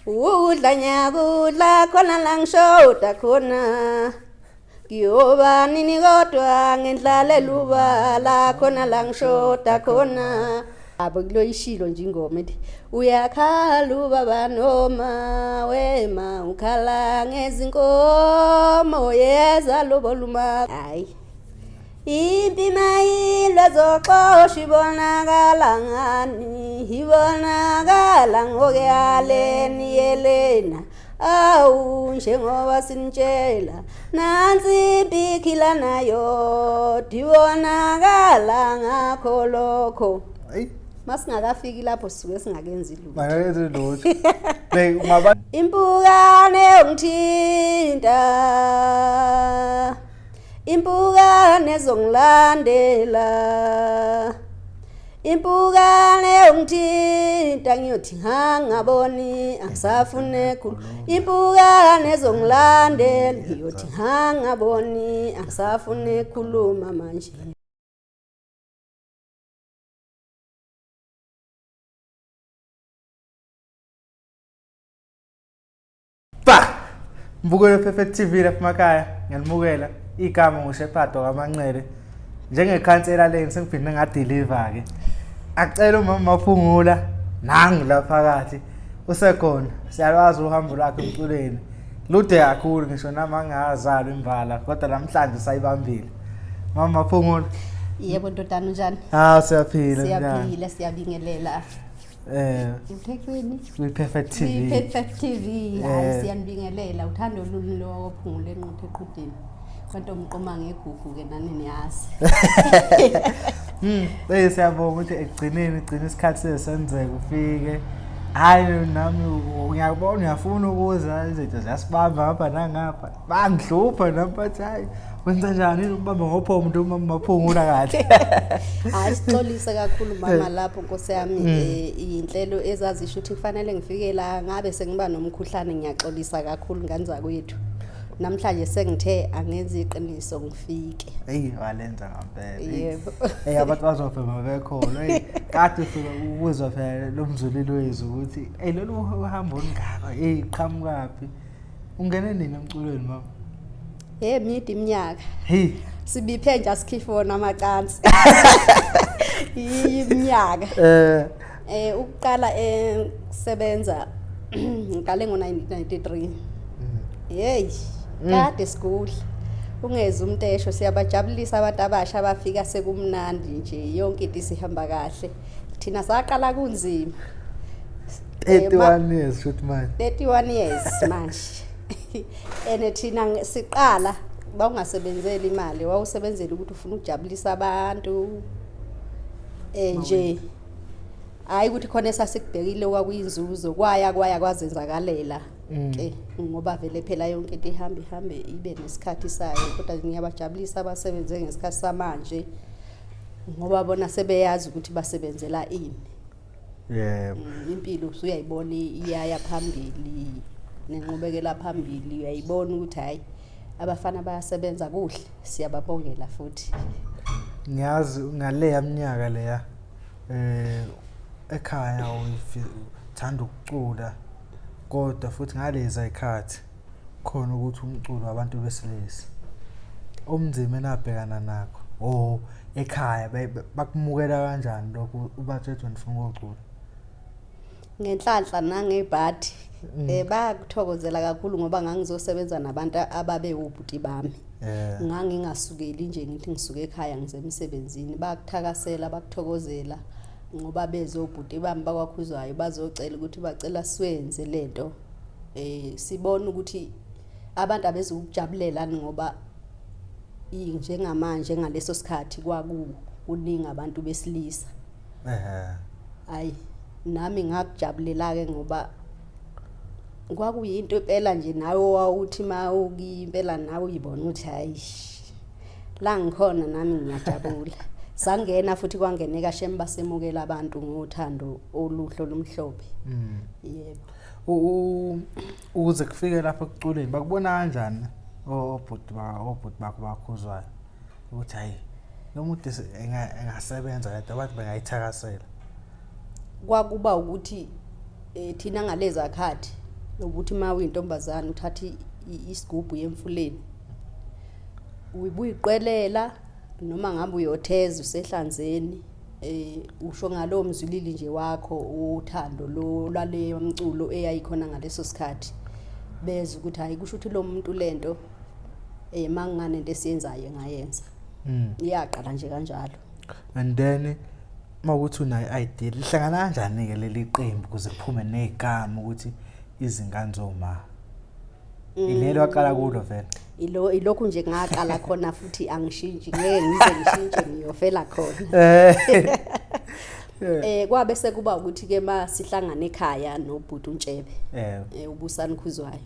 udla nyakudla khona la ngishoda khona kiyoba nini kodwa ngendlala lubala khona la ngishoda khona abo kuloyishilo nje ingoma ethi uyakhala ubaba noma wema ukhala ngezinkomo yeza loboluma hayi impima ilwazoxosha ibonakala ngani ibonakala ngokuyaleni yelena awu njengoba sinitshela nansi ibikhila nayo dibonakala ngakho lokho Hayi masingakafiki lapho sisuke singakenzi lutho mayenze lutho ngaba impukane ongithinta impukane zongilandela impukane ongithinta ngiyothi ngangaboni angisafune khulu impukane zongilandela ngiyothi ngangaboni angisafune khuluma manje mbukelo Perfect TV lapha emakhaya ngiyanimukela igama nguShepherd kaMancele njengekhansela leni sengiphinde ngadeliver ke acela umama Maphungula nangi la phakathi usekhona siyalwazi uhambo lwakhe emculweni lude kakhulu ngisho nama ngazalwa imvala kodwa namhlanje sayibambile mama Maphungula yebo ntodana njani siyaphila siyabingelela uthekweni Perfect TV Perfect TV hayi siyanibingelela uthando lolu lophungula enquthe eqhudeni kanti umqoma ngegugu ke nani niyazi siyabonga ukuthi egcineni isikhathi sesenzeka ufike hayi nami ngiyabona uyafuna ukuza izinto ziyasibamba ngapha nangapha bangihlupha nabathi hayi wenza njani ukubamba ngopho umuntu Maphungula kahle hayi sixolisa kakhulu mama lapho Nkosi yami inhlelo ezazisho ukuthi kufanele ngifike la ngabe sengiba nomkhuhlane ngiyaxolisa kakhulu ngani zakwethu namhlanje sengithe angenza iqiniso ngifike hey walenza ngempela yebo abantu bazofema bekholo kade ufika ukuzwa phela lo mzulilo wethu ukuthi lolu uhambo olungaka qhamukaphi ungene nini emculweni mama midi iminyaka hey sibiphe nje asikhifona amacansi iminyaka ukuqala sebenza ngale ngo1993 hey kade school ungeza umtesho siyabajabulisa abantu abasha abafika sekumnandi nje yonke into sihamba kahle thina saqala kunzima 31 years shoot man 31 years manje thina siqala bawungasebenzeli imali wawusebenzela ukuthi ufuna ukujabulisa abantu nje hayi ukuthi khona esasikubhekile kwakuyinzuzo kwaya kwazenzakalela ke ngoba vele phela yonke into ihambe ibe nesikhathi sayo kodwa ngiyabajabulisa abasebenze ngesikhathi samanje ngoba bona sebeyazi ukuthi basebenzela ini yebo impilo usuyayibona iyaya phambili nenqubekela phambili uyayibona ukuthi hayi abafana bayasebenza kuhle siyababongela futhi ngiyazi ngaleya minyaka leya ekhaya uthanda ukucula kodwa futhi ngaleza ikhathi khona ukuthi umculo wabantu besilisa umnzima enabhekana nakho ekhaya bakumukela kanjani lokho ubathethe nifuna ukucula ngenhlanhla nangebhadi bakuthokozela kakhulu ngoba ngangizosebenza nabantu ababe ubhuti bami ngangingasukeli nje ngithi ngisuke ekhaya ngisemsebenzini bakuthakasela bakuthokozela ngoba bezobhuti bami bakwakhuzwayo bazocela ukuthi bacela siwenze lento sibona ukuthi abantu abezokujabulela ngoba njengamanje ngaleso sikhathi kuningi abantu besilisa hayi nami ngakujabulela ke ngoba kwakuyinto impela nje nawe wawuthi mawukimpela nawe uyibona ukuthi hayi la ngikhona nami ngiyajabula sangena futhi kwangeneka shemba basemukela abantu ngothando oluhlo lomhlophe yebo ukuze kufike lapha ekuculeni bakubona kanjani obhuti bakho bakhuzwayo ukuthi hayi lo muntu engasebenza kodwa abantu bengayithakasela kwakuba ukuthi thina ngaleza khathi ukuthi ma uyintombazana uthatha isigubhu yemfuleni uyibuyiqwelela noma ngabe uyotheza usehlanzeni usho ngalo mzwilili nje wakho uthando lo laleyo mculo eyayikhona ngaleso sikhathi beza ukuthi hayi kusho ukuthi lo muntu lento mangane into esiyenzayo ngayenza iyaqala nje kanjalo. And then mawukuthi una idea lihlangana kanjani ke leli qembu kuze kuphume negama ukuthi izingane zoma ilelo waqala kulo vele ilokhu nje ngaqala khona futhi angishintshi ngeke ngize ngishintshe ngiyofela khona kwabe sekuba ukuthi ke masihlangana ekhaya nobhuti uNtshebe ubusani Khuzwayo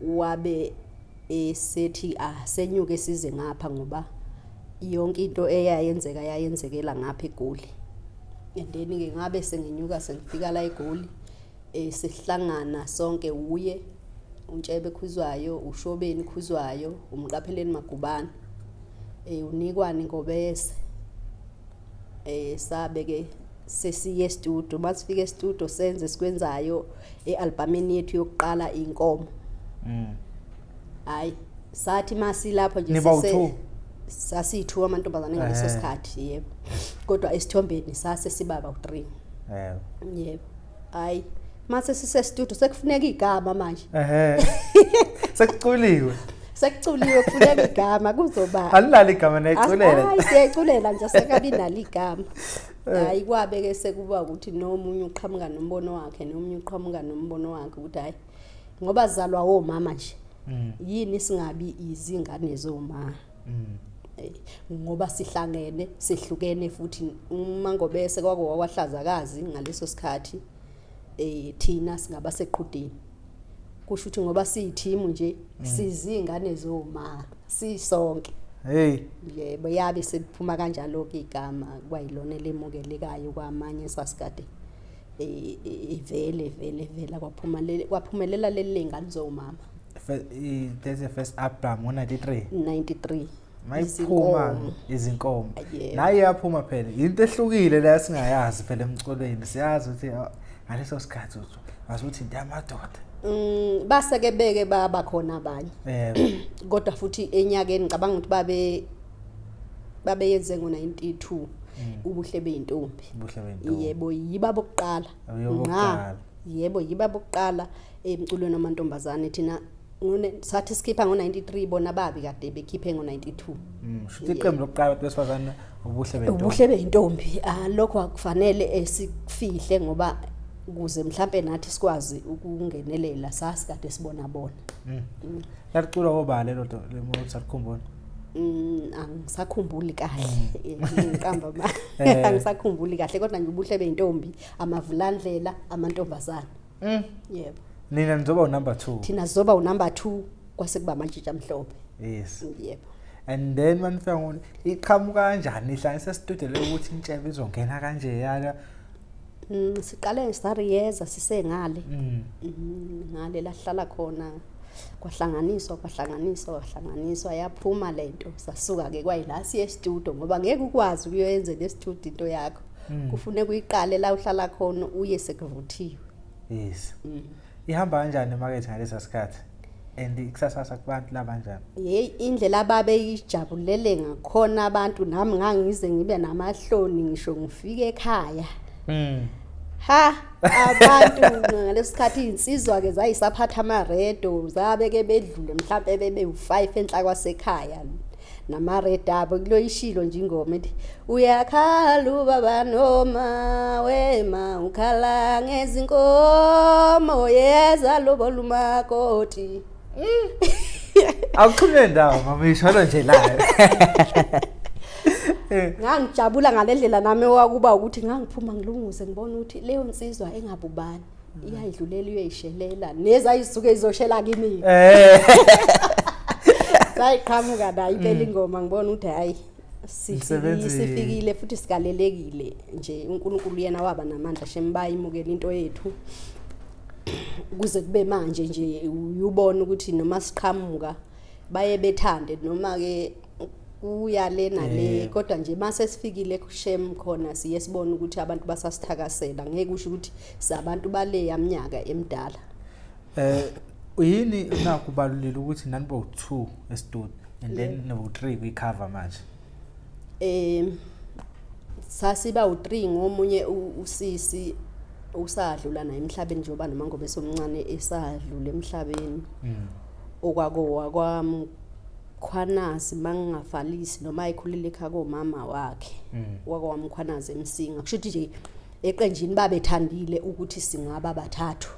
wabe esethi senyuke size ngapha ngoba yonke into yayenzekela ngapha eGoli endeni ke ngabe senginyuka sengifika la eGoli sihlangana sonke uye uNtshebe Khuzwayo uShobeni Khuzwayo umqapheleni Magubane unikwani Ngobese sabe ke sesiye studio masifike studio senze sikwenzayo ealbumini yethu yokuqala inkomo hayi sathi masilapha nje sasithu amantombazane ngaleso sikhathi yebo kodwa esithombeni sase sibaba u3 yebo hayi mase sise studio sekufuneka igama manje sekuculiwe kufuneka igama kuzoba alilali igama neyiculela hayi siyayiculela nje sekabi nali igama hayi kwabe ke sekuba ukuthi nomunye uqhamuka nombono wakhe nomunye uqhamuka nombono wakhe ukuthi hayi ngoba zalwa omama nje yini singabi izingane zoma ngoba sihlangene sehlukene futhi uma Ngobese kwakuwahlazakazi ngaleso sikhathi thina singaba seqhudeni kusho ukuthi ngoba siyithimu nje sizingane zoma sisonke yebo yabe sephuma kanjalo ke igama kwayilona lemukelekayo kwamanye sasikade vele kwaphumelela lelengane zomama the first album ngo93 mayiphuma izinkomo naye yaphuma phela into ehlukile la singayazi phela emculweni siyazi ukuthi ngaleso sikhathi ukuthi into yamadoda base ke beke baba khona abanye kodwa futhi enyakeni ngicabanga ukuthi babeyenze ngo92 ubuhle beyintombi yebo yiba bokuqala yebo yiba bokuqala emculweni wamantombazane thina sathi sikhipha ngo93 bona babi kade bekhiphe ngo92 shuthi iqembu lokuqala besifazana ubuhle beyintombi lokho akufanele esikufihle ngoba kuze mhlambe nathi sikwazi ukungenelela sasikade sibona bona lacula obale lento lemoto sakukhumbula angisakhumbuli kahle ngiqamba angisakhumbuli kahle kodwa nje ubuhle beyintombi amavulandlela amantombazana yebo nina nizoba number 2 thina sizoba number 2 kwase kuba amantshitsha amhlophe yes yebo and then manifika ngone iqhamuka kanjani ihlanganisa studio lokuthi Ntshebe izongena kanje yaka siqale stariyeza sisengale ngale lahlala khona kwahlanganiswa yaphuma lento sasuka ke kwayila siye studio ngoba ngeke ukwazi ukuyenza le studio into yakho kufuneka uyiqale la uhlala khona uye sekuvuthiwe yes ihamba kanjani emarket ngalesa sikhathi and ikusasasa kubantu labanjani indlela ababeyijabulele ngakhona abantu nami ngangize ngibe namahloni ngisho ngifike ekhaya abantu ngalesikhathi insizwa ke zayisaphatha amaredo zabeke bedlule mhlawumbe bebe u5 enhla kwasekhaya namaredo abo kuloyishilo nje ingoma ethi uyakhala ubaba noma wema ukhala ngezinkomo yeza lobo lumakoti akuqhubeke ndawo mama isholo nje la ngangijabula ngalendlela nami wakuba ukuthi ngangiphuma ngilunguze ngibona ukuthi leyo nsizwa engabubani iyayidlulela uyayishelela nezayisuke izoshela kimi sayiqhamuka la impela ingoma ngibona ukuthi hayi sifikile futhi sikalelekile nje uNkulunkulu yena waba namandla shembayimukela into yethu kuze kube manje nje uyubona ukuthi noma siqhamuka baye bethande noma ke uyale nale kodwa nje mase sifikile kushem khona siye sibona ukuthi abantu basasithakasela ngeke usho ukuthi sabantu bale yaminyaka emidala Uyini nakubalulile ukuthi nanibo 2 e-studio and then no 3 kwi-cover manje? Sasiba u3 ngomunye usisi usadlula naye emhlabeni njengoba nomangobe esomncane esadlula emhlabeni. Okwakowa kwamkhwanazi mangingafalisi noma ayikhulile ekhaya komama wakhe. Wakwamkhwanazi emsinga. Kushuthi nje eqenjini babethandile ukuthi singaba bathathu.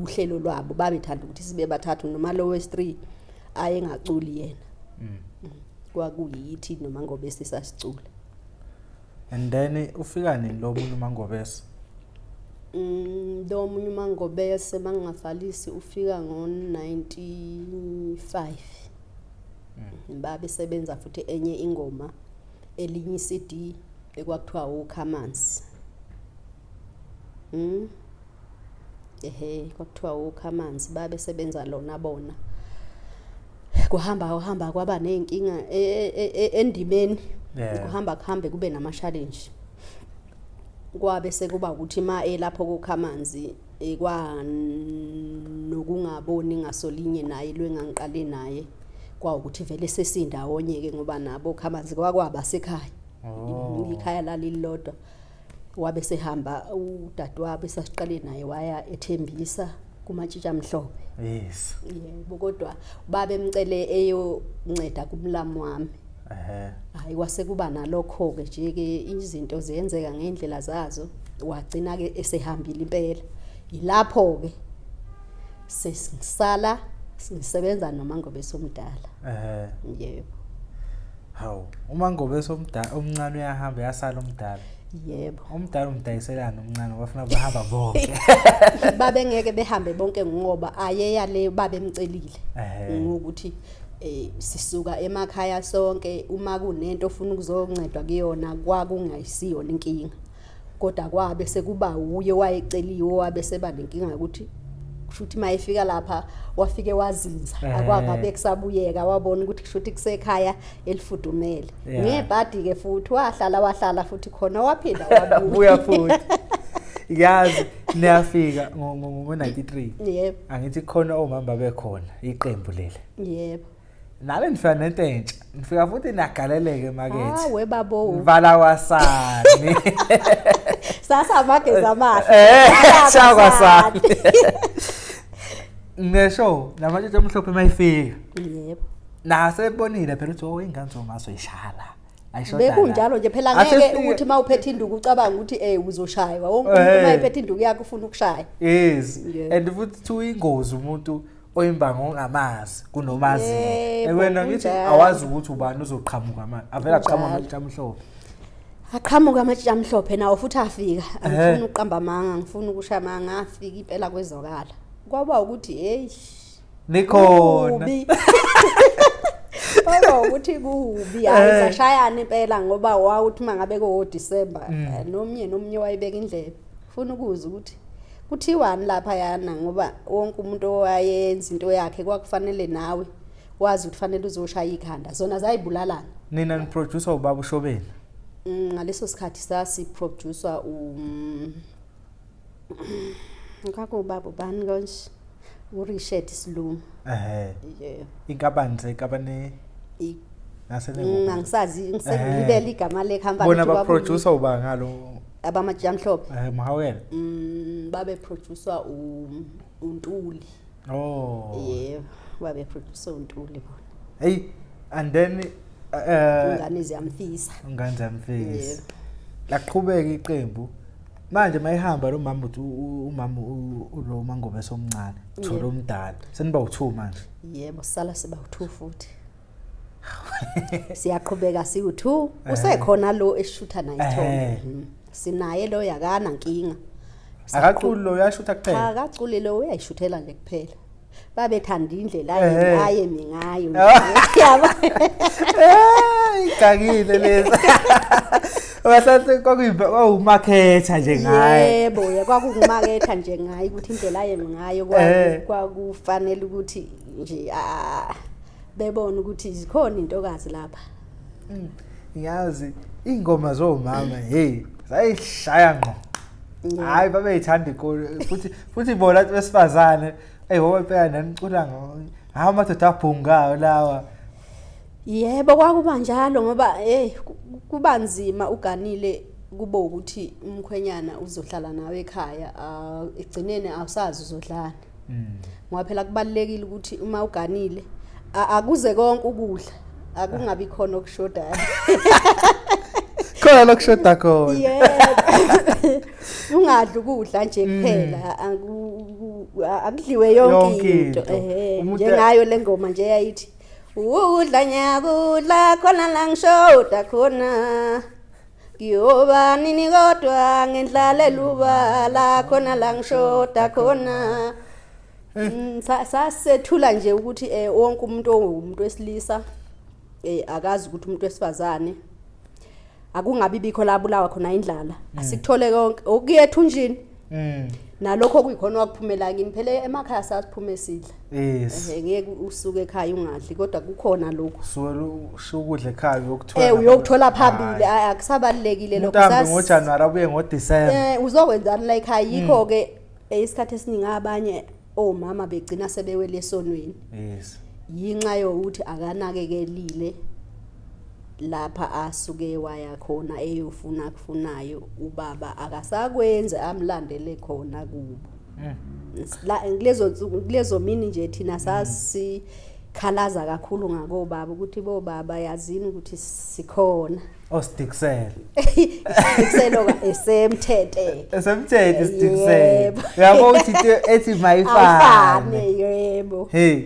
Uhlelo lwabo babethanda ukuthi sibe bathathu noma lo wes3 ayengaculi yena. Kwakuyithi nomangobe sisasicula. And then ufika nini lo munye uMangobese? Lo munye uMangobese mangingafalisi ufika ngo95. Babe sebenza futhi enye ingoma elinye CD ekwakuthiwa uKhamanzi. Kwakuthiwa uKhamanzi babe sebenza lona bona. Kuhamba kwaba nenkinga endimeni. Kuhambe kube nama challenge. Kwabe sekuba ukuthi lapho kuKhamanzi kwa nokungaboni ngasolinye naye lwengangiqale naye kwa ukuthi vele sesindawonye ke ngoba nabo Khamanzi kwakwaba sekhaya. Ikhaya lalilodwa. Wabe sehamba udadewabo esasiqale naye waya ethembisa kumatshitsha amhlophe. Yes. Yebo kodwa babemcele eyonceda kumlamu wami. Hayi kwasekuba nalokho ke nje ke izinto ziyenzeka ngendlela zazo wagcina ke esehambile impela. Ilapho ke sesisala sisebenza noMangobese omdala. Yebo. Hawu, uMangobese omncane uyahamba yasala omdala. Yebo. Omdala umdayiselana omncane bafuna bahamba bonke. Babe ngeke behambe bonke ngoba ayeya le babemcelile. Ngokuthi sisuka emakhaya sonke uma kunento ofuna ukuzoncedwa kuyona kwakungayisiyona inkinga. Kodwa kwabe sekuba uye wayeceliwe wabe seba nenkinga ukuthi kushuthi mayefika lapha wafike wazinza akwangabe kusabuyeka wabona ukuthi kushuthi kusekhaya elifudumele. Ngebhadi ke futhi wahlala futhi khona waphinda wabuya futhi. Yazi niyafika ngo93. Yebo. Angithi khona omama bekhona iqembu leli. Yebo. Nabe nifika nento entsha. Nifika futhi nagaleleke emakethe. Webabo. Vala wasani. Sasa amageza amahle. Shakwasani. Nesho namatshitshi amhlophe mayifika. Yebo. Nasebonile phela uthi ingane zongaso ishala. Bekunjalo nje phela ngeke ukuthi mawuphethe induku ucabanga ukuthi uzoshaywa. Wonke umuntu mayiphethe induku yakhe ufuna ukushaya. Yes. And futhi ingozi umuntu oyimbango ongamazi kunomazi. Wena ngithi awazi ukuthi ubani uzoqhamuka manje. Avela aqhamuka amatshitshi amhlophe. Aqhamuka amatshitshi amhlophe nawo futhi afika. Angifuni uqamba amanga, ngifuna ukushaya amanga afika impela kwezokala. Kwaba ukuthi nikhona. Baba ukuthi kubi ayizashayana impela ngoba wawuthi mangabe ko December nomnye wayibeka indlebe. Ufuna ukuza ukuthi kuthiwani lapha yana ngoba wonke umuntu owayenza into yakhe kwakufanele nawe wazi ukuthi fanele uzoshaya ikhanda zona zayibulalana. Nina ni producer ubaba uShobeni. Ngaleso sikhathi sasi producer ngakubaba bani konje uRichard Silungu. Yeah. Inkampani ngisazi ngisebile igama lekhampani bona ba producer uba ngalo abamatshitshi amhlophe. Mahawela. Babe producer uNtuli. Yebo, babe producer uNtuli bona. Hey, and then ingane ziyamfisa. Ingane ziyamfisa. Laqhubeka iqembu. Manje mayihamba lo mama uthi umama lo Mangobese omncane uthola omdala seniba u2 manje. Yebo sala siba u2 futhi. Siyaqhubeka siwu2 usekhona lo eshutha naye Thombe. Sinaye lo yakana nkinga. Akaquli lo uyashutha kuphela. Akaquli lo uyayishuthela nje kuphela. Babethanda indlela aye mingayo. Yaba. Ikagile leza. Wasathi kwakuyimaketha nje ngaye. Yebo, kwakungumaketha nje ngaye ukuthi indlela ayemi ngayo kwakufanele ukuthi nje bebona ukuthi zikhona intokazi lapha. Ngiyazi ingoma zomama hey sayishaya ngqo. hayi babeyithanda inkolo futhi bona besifazane ngoba phela nanicula amadoda abhungayo lawa. Yebo kwakuba njalo ngoba kuba nzima uganile kube ukuthi umkhwenyana uzohlala nawe ekhaya egcinene awusazi uzodlana. Ngoba phela kubalekile ukuthi uma uganile akuze konke ukudla akungabi khona okushodayo. Khona lokushoda khona. Yebo. Ungadli ukudla nje kuphela akudliwe yonke into njengayo lengoma nje yayithi udla nyakudla khona la ngishoda khona kuyoba nini kodwa ngendlala elubala khona la ngishoda khona. Sasethula nje ukuthi wonke umuntu ongumuntu wesilisa akazi ukuthi umuntu wesifazane akungabi bikho labulawa khona indlala asikuthole konke okuye ethunjini nalokho kuyikhona wakuphumela kimi phela emakhaya sasiphume sidla. Yes. Ngeke usuke ekhaya ungadli kodwa kukhona lokho ukudla ekhaya uyokuthola uyokuthola phambili akusabalekile lokho sas ngoJanuary abuye ngoDecember uzokwenzani la ekhaya yikho ke isikhathi esiningi abanye omama begcina sebewele esonweni. Yes. Yinxa yokuthi akanakekelile lapha asuke waya khona eyofuna kufunayo ubaba akasakwenze amlandele khona kubo. La kulezo mini nje thina sasikhalaza kakhulu ngako baba ukuthi bo baba yazini ukuthi sikhona Stiksel. Stikselo esemthethe. Esemthethe Stiksel. Yabo uthi ethi mayifane. Yebo. Hey,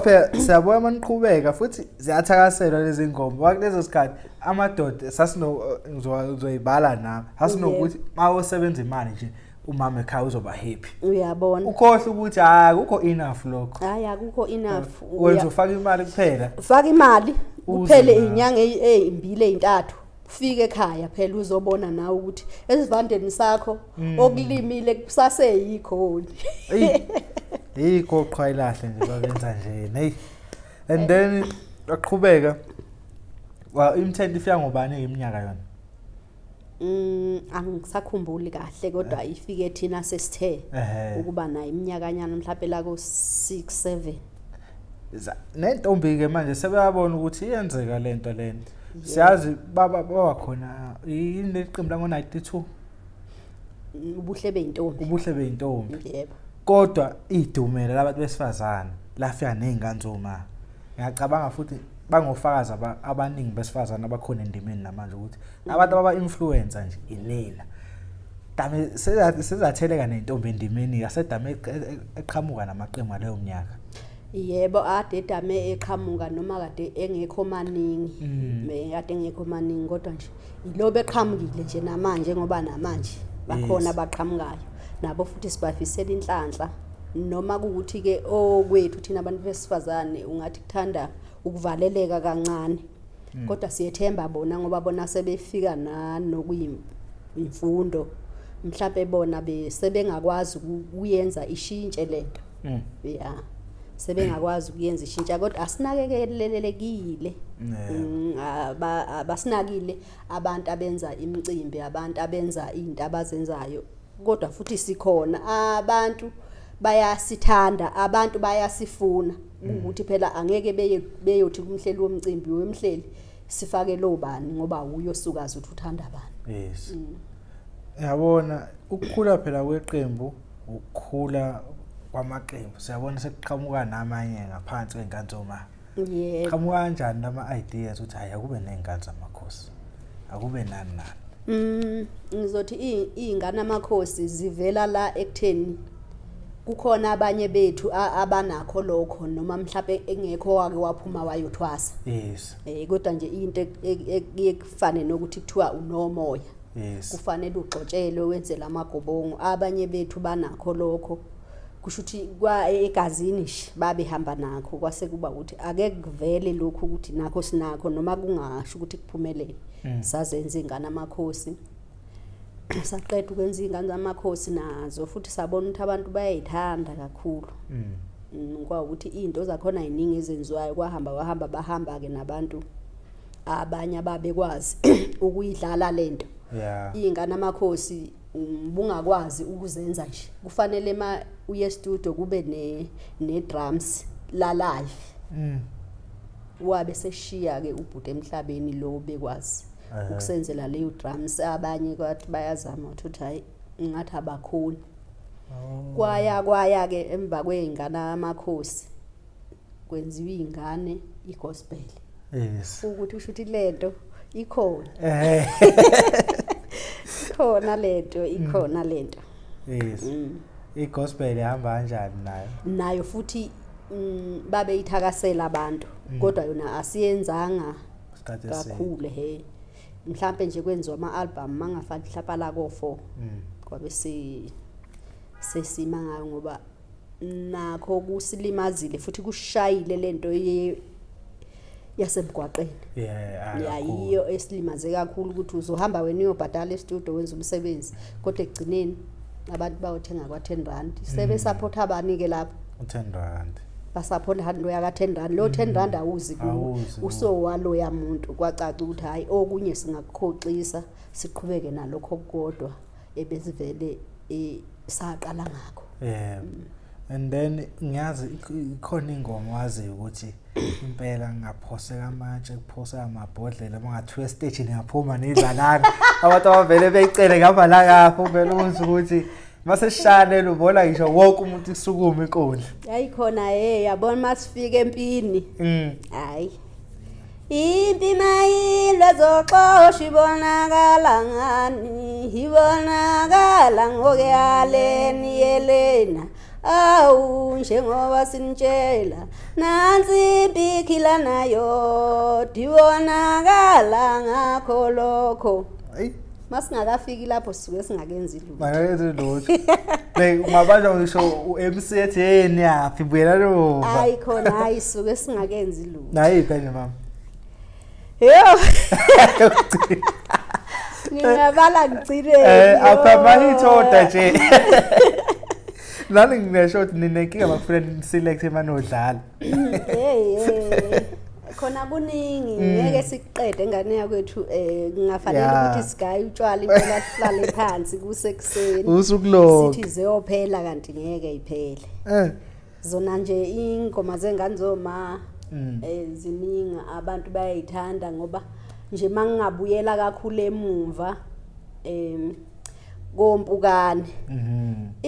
phela siyabona maniqhubeka futhi ziyathakaselwa lezi ngoma. Wakulezo sikhathi amadoda uzoyibala nami. Hasinokuthi mawosebenza imali nje umama ekhaya uzoba happy. Uyabona. Ukhohle ukuthi akukho enough lokho. Hayi akukho enough. Wenza ufaka imali kuphela. Ufaka imali kuphele inyanga ezimbili ezintathu ufike ekhaya phela uzobona nawe ukuthi esivandeni sakho okulimile kusaseyikho. Yikho qhwayilahle nje babenza nje hey. And then aqhubeka imithendo ifika ngobani iminyaka yona? Angisakhumbuli kahle kodwa ifike thina sesithe ukuba nayo iminyakanyana mhlawumbe la ku 6-7. Nentombi ke manje sebeyabona ukuthi iyenzeka lento lena. Siyazi baba khona yini iqembu la ngo92 ubuhle beyintombi. Ubuhle beyintombi. Yebo. Kodwa idumela labantu besifazana lafika nezingane zoma. Ngiyacabanga futhi bangofakazi abaningi besifazana abakhona endimeni namanje ukuthi abantu ababa influencer nje inina. Dame sezatheleka nentombi endimeni yasedame eqhamuka namaqembu aleyo mnyaka. Yebo ade dame eqhamuka noma kade engekho maningi. Kade engekho maningi kodwa nje ilobe eqhamukile nje namanje ngoba namanje bakhona abaqhamukayo nabo futhi sibafisela inhlanhla noma ukuthi ke okwethu thina abantu besifazane ungathi kuthanda ukuvaleleka kancane kodwa siyethemba bona ngoba bona sebefika nokuyimfundo mhlawumbe bona sebengakwazi ukuyenza ishintshe lento. Yeah. Sebengakwazi ukuyenza ishintsha kodwa asinakekelelekile. Abasinakile abantu abenza imicimbi abantu abenza izinto abazenzayo kodwa futhi sikhona abantu bayasithanda abantu bayasifuna ukuthi phela angeke beyothi kumhleli womcimbi wemhleli sifake lo bani ngoba uyosukaza ukuthi uthanda bani. Yes. Yabona ukukhula phela kweqembu ukukhula kwamaqembu siyabona sekuqhamuka namanye ngaphansi kwenkanzoma. Yebo. Qhamuka kanjani lama ideas ukuthi hayi akube nezingane zamakhosi akube nani. Ngizothi izingane amakhosi zivela la ekutheni kukhona abanye bethu abanakho lokho noma mhlawumbe engekho wake waphuma wayothwasa. Yes. Kodwa nje into ekufane nokuthi kuthiwa unomoya. Yes. Kufanele ugxotshelwe wenze lamagobongo abanye bethu banakho lokho kusho ukuthi kwa egazini babehamba nakho kwase kuba ukuthi ake kuvele lokho ukuthi nakho sinakho noma kungasho ukuthi kuphumelele sazenza ingane amakhosi saqeda ukwenza ingane zamakhosi nazo futhi sabona ukuthi abantu bayayithanda kakhulu. Ngoba ukuthi izinto zakhona eziningi ezenziwayo bahamba ke nabantu abanye ababekwazi ukuyidlala lento. Yeah. Ingane amakhosi bungakwazi ukuzenza nje kufanele uye studio kube ne drums la live wabe seshiya ke ubhuti emhlabeni lo bekwazi ukusenzela leyo drums abanye kwathi bayazama ukuthi hayi ngathi abakhona kwaya ke emva kweingane amakhosi kwenziwa ingane igospel yes ukuthi usho ukuthi lento ikhona ikhona lento yes igospel ihamba kanjani nayo futhi babe ithakasela abantu kodwa yona asiyenzanga kakhulu mhlambe nje kwenziwa ama-album mangafani mhlapa la ko4 kwabe sesimanga ngoba nakho kusilimazile futhi kushayile lento yasemgwaqeni yayiyo esilimaze kakhulu ukuthi uzohamba wena uyobhadala e-studio wenza umsebenzi kodwa egcineni abantu bayothenga kwa10 rand sebe support abanike lapho u10 rand basupport 100 yaka 10 rand lo 10 rand awuzi ku usowalo yamuntu kwacaca ukuthi hayi okunye singakukhoxisa siqhubeke nalokho kodwa ebesivele saqala ngakho and then ngiyazi ikhona ingoma wazi ukuthi impela ngaphoseka amatshe kuphoseka amabhodlela mangathiwe stage ngiyaphuma nizalana abantu abavele beyicele ngapha la kapho vele uthi ukuthi maseshane ubona ngisho wonke umuntu isukuma inkundla yayikhona yabona masifika empini hayi impi mayilwe zoxosha ibonakala ngani ibonakala ngokuyaleni yelena awu njengoba sinitshela nansi impikhila nayo dibonakala ngakho lokho masingakafiki lapho sisuke singakenzi lutho mayenze lutho ungabanja ngisho uMC ethi yeni yaphi buyela lo hayi khona hayi sisuke singakenzi lutho nayi phela mama ngiyabala ngicire apha mahithoda nje nani ngisho ukuthi ninenkinga bafuna select emanodlala khona kuningi ngeke siqede engane yakwethu kungafanele ukuthi sigaye utshwala impela sihlale phansi kusekuseni usukulo sithi zeyophela kanti ngeke iphele zona nje ingoma zengane zoma ziningi abantu bayayithanda ngoba nje mangingabuyela kakhulu emuva kompukane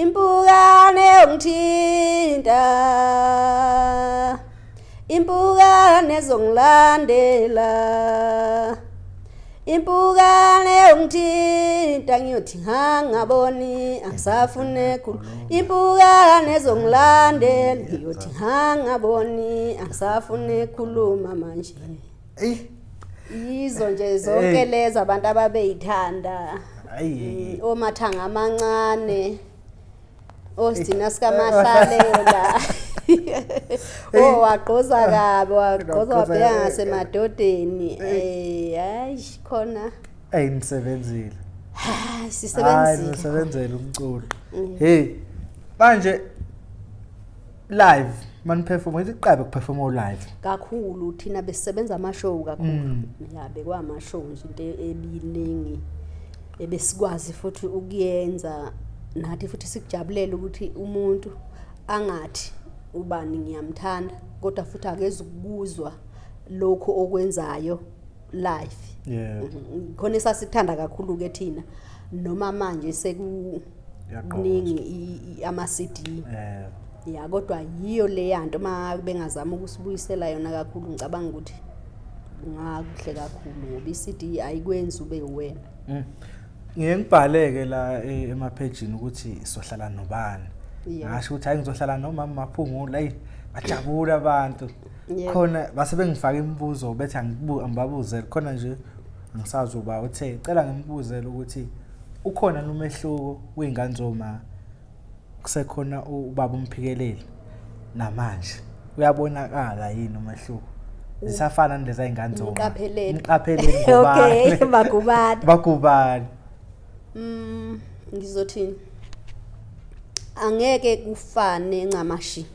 impukane ongithinta impukane zongilandela impukane ongithinta ngiyothi ngangaboni angisafune khulu impukane zongilandela ngiyothi ngangaboni angisafune khuluma manje izo nje zonke leza abantu ababeyithanda omathanga amancane osina sikamahlalela waqoza kabi waqoza wabheka ngasemadodeni hayi khona nisebenzile sisebenzile nisebenzele umculo hey manje live man perform iqabe ukuperform live kakhulu thina besisebenza ama show kakhulu bekwa ama show nje into ebiningi ebesikwazi futhi ukuyenza nathi futhi sikujabulela ukuthi umuntu angathi ubani ngiyamthanda kodwa futhi akeze ukubuzwa lokho okwenzayo live khona esasithanda kakhulu ke thina noma manje sekuningi ama CD kodwa yiyo le yanto bengazama ukusibuyisela yona kakhulu ngicabanga ukuthi ngakuhle kakhulu ngoba iCD ayikwenzi ube uwena ngiyengibhaleke la emaphejini ukuthi sohlala nobani ngasho ukuthi hayi ngizohlala nomama Maphungula bajabula abantu khona base bengifaka imibuzo bethi angibabuzele khona nje ngisazi uba uthe cela ngimibuzele ukuthi ukhona nomehluko weingane zoma kusekhona ubaba umphikeleli namanje uyabonakala yini umehluko zisafana naleza ingane zoma ngiqapheleni ngubani okay bakubani ngizothini angeke kufane ncamashi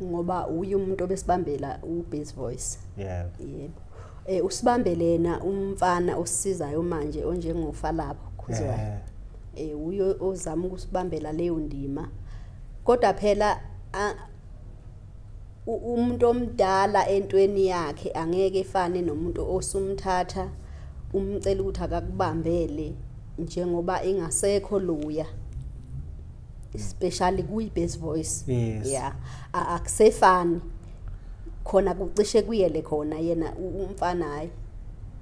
ngoba uyi umuntu obesibambela uBass Voice yebo usibambelena umfana osisizayo manje onjengofa lapho khuzwayo uyo ozama ukusibambela leyo ndima kodwa phela umuntu omdala entweni yakhe angeke efane nomuntu osumthatha umcela ukuthi akakubambele njengoba ingasekho loya especially kuyi-bass voice. Yes. Yeah, akusefani khona kucishe kuyele khona yena umfana hayi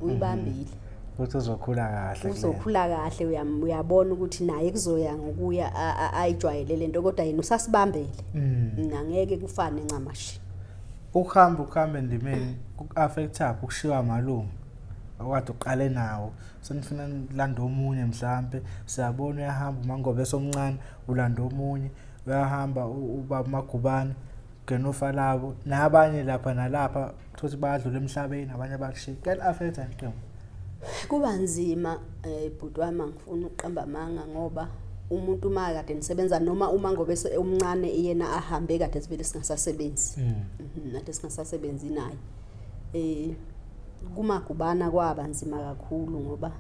uyibambile ukuthi uzokhula kahle uzokhula kahle uyabona ukuthi naye kuzoya ngokuya ayijwayele lento kodwa yena usasibambele ngangeke kufane ncamashi ukuhamba endimeni ku-affecta ukushiwa amalungu okade uqale nawo senifuna landa omunye mhlambe siyabona uyahamba uMangobe somncane ulanda omunye uyahamba ubaba Magubane genofa labo nabanye lapha nalapha ukuthi bayadlula emhlabeni abanye bakushiya kuyali-affecta nje kuba nzima bhuti wami ngifuna ukuqamba amanga ngoba umuntu uma kade nisebenza noma uMangobe omncane yena ahambe kade sivele singasasebenzi kade singasasebenzi naye kuMagubana kwaba nzima kakhulu ngoba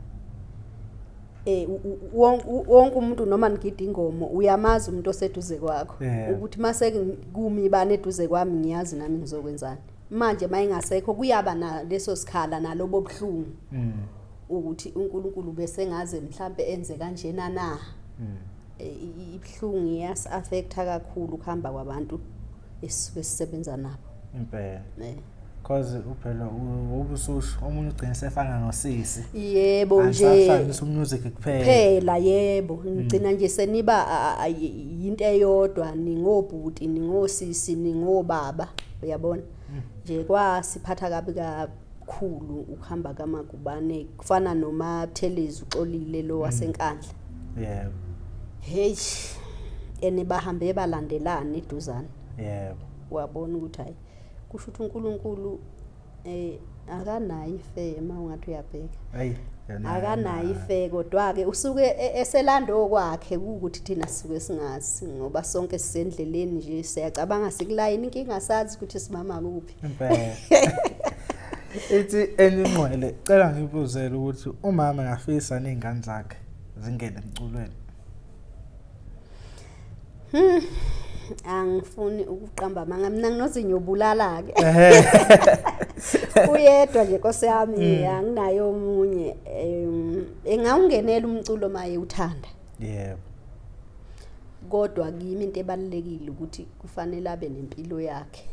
wonke umuntu noma ngigida ingomo uyamazi umuntu oseduze kwakho ukuthi mase kumibane eduze kwami ngiyazi nami ngizokwenzani manje mayingasekho kuyaba na leso sikhala nalobo buhlungu ukuthi uNkulunkulu bese ngaze mhlambe enze kanjena na ibhlungu yas affecta kakhulu ukuhamba kwabantu esisuke sisebenza nabo impela cause uphela ubusushu omunye ugcina sefana nosisi yebo nje asafanisa umusic kuphela yebo ngicina nje seniba into eyodwa ningobhuti ningosisi ningobaba uyabona nje kwasiphatha kabi kakhulu ukuhamba kaMagubane kufana noma Thelezi uxolile lo wasenkandla yebo hey enibahambe balandelana eduzana yebo wabona ukuthi hayi kusho ukuthi uNkulunkulu akanayo ife ungathi uyabheka hayi akanayo ife kodwa ke usuke eselando kwakhe ukuthi thina sisuke singazi ngoba sonke sisendleleni nje siyacabanga sikulayini inkinga sazi ukuthi simama kuphi impela ithi eningcwele cela ngibuzele ukuthi umama ngafisa nezingane zakhe zingene emculweni angifuni ukuqamba amanga mina nginozinyobulala ke uyedwa nje Nkosi yami anginayo omunye engawungenela umculo maye uthanda yebo kodwa kimi into ebalekile ukuthi kufanele abe nempilo yakhe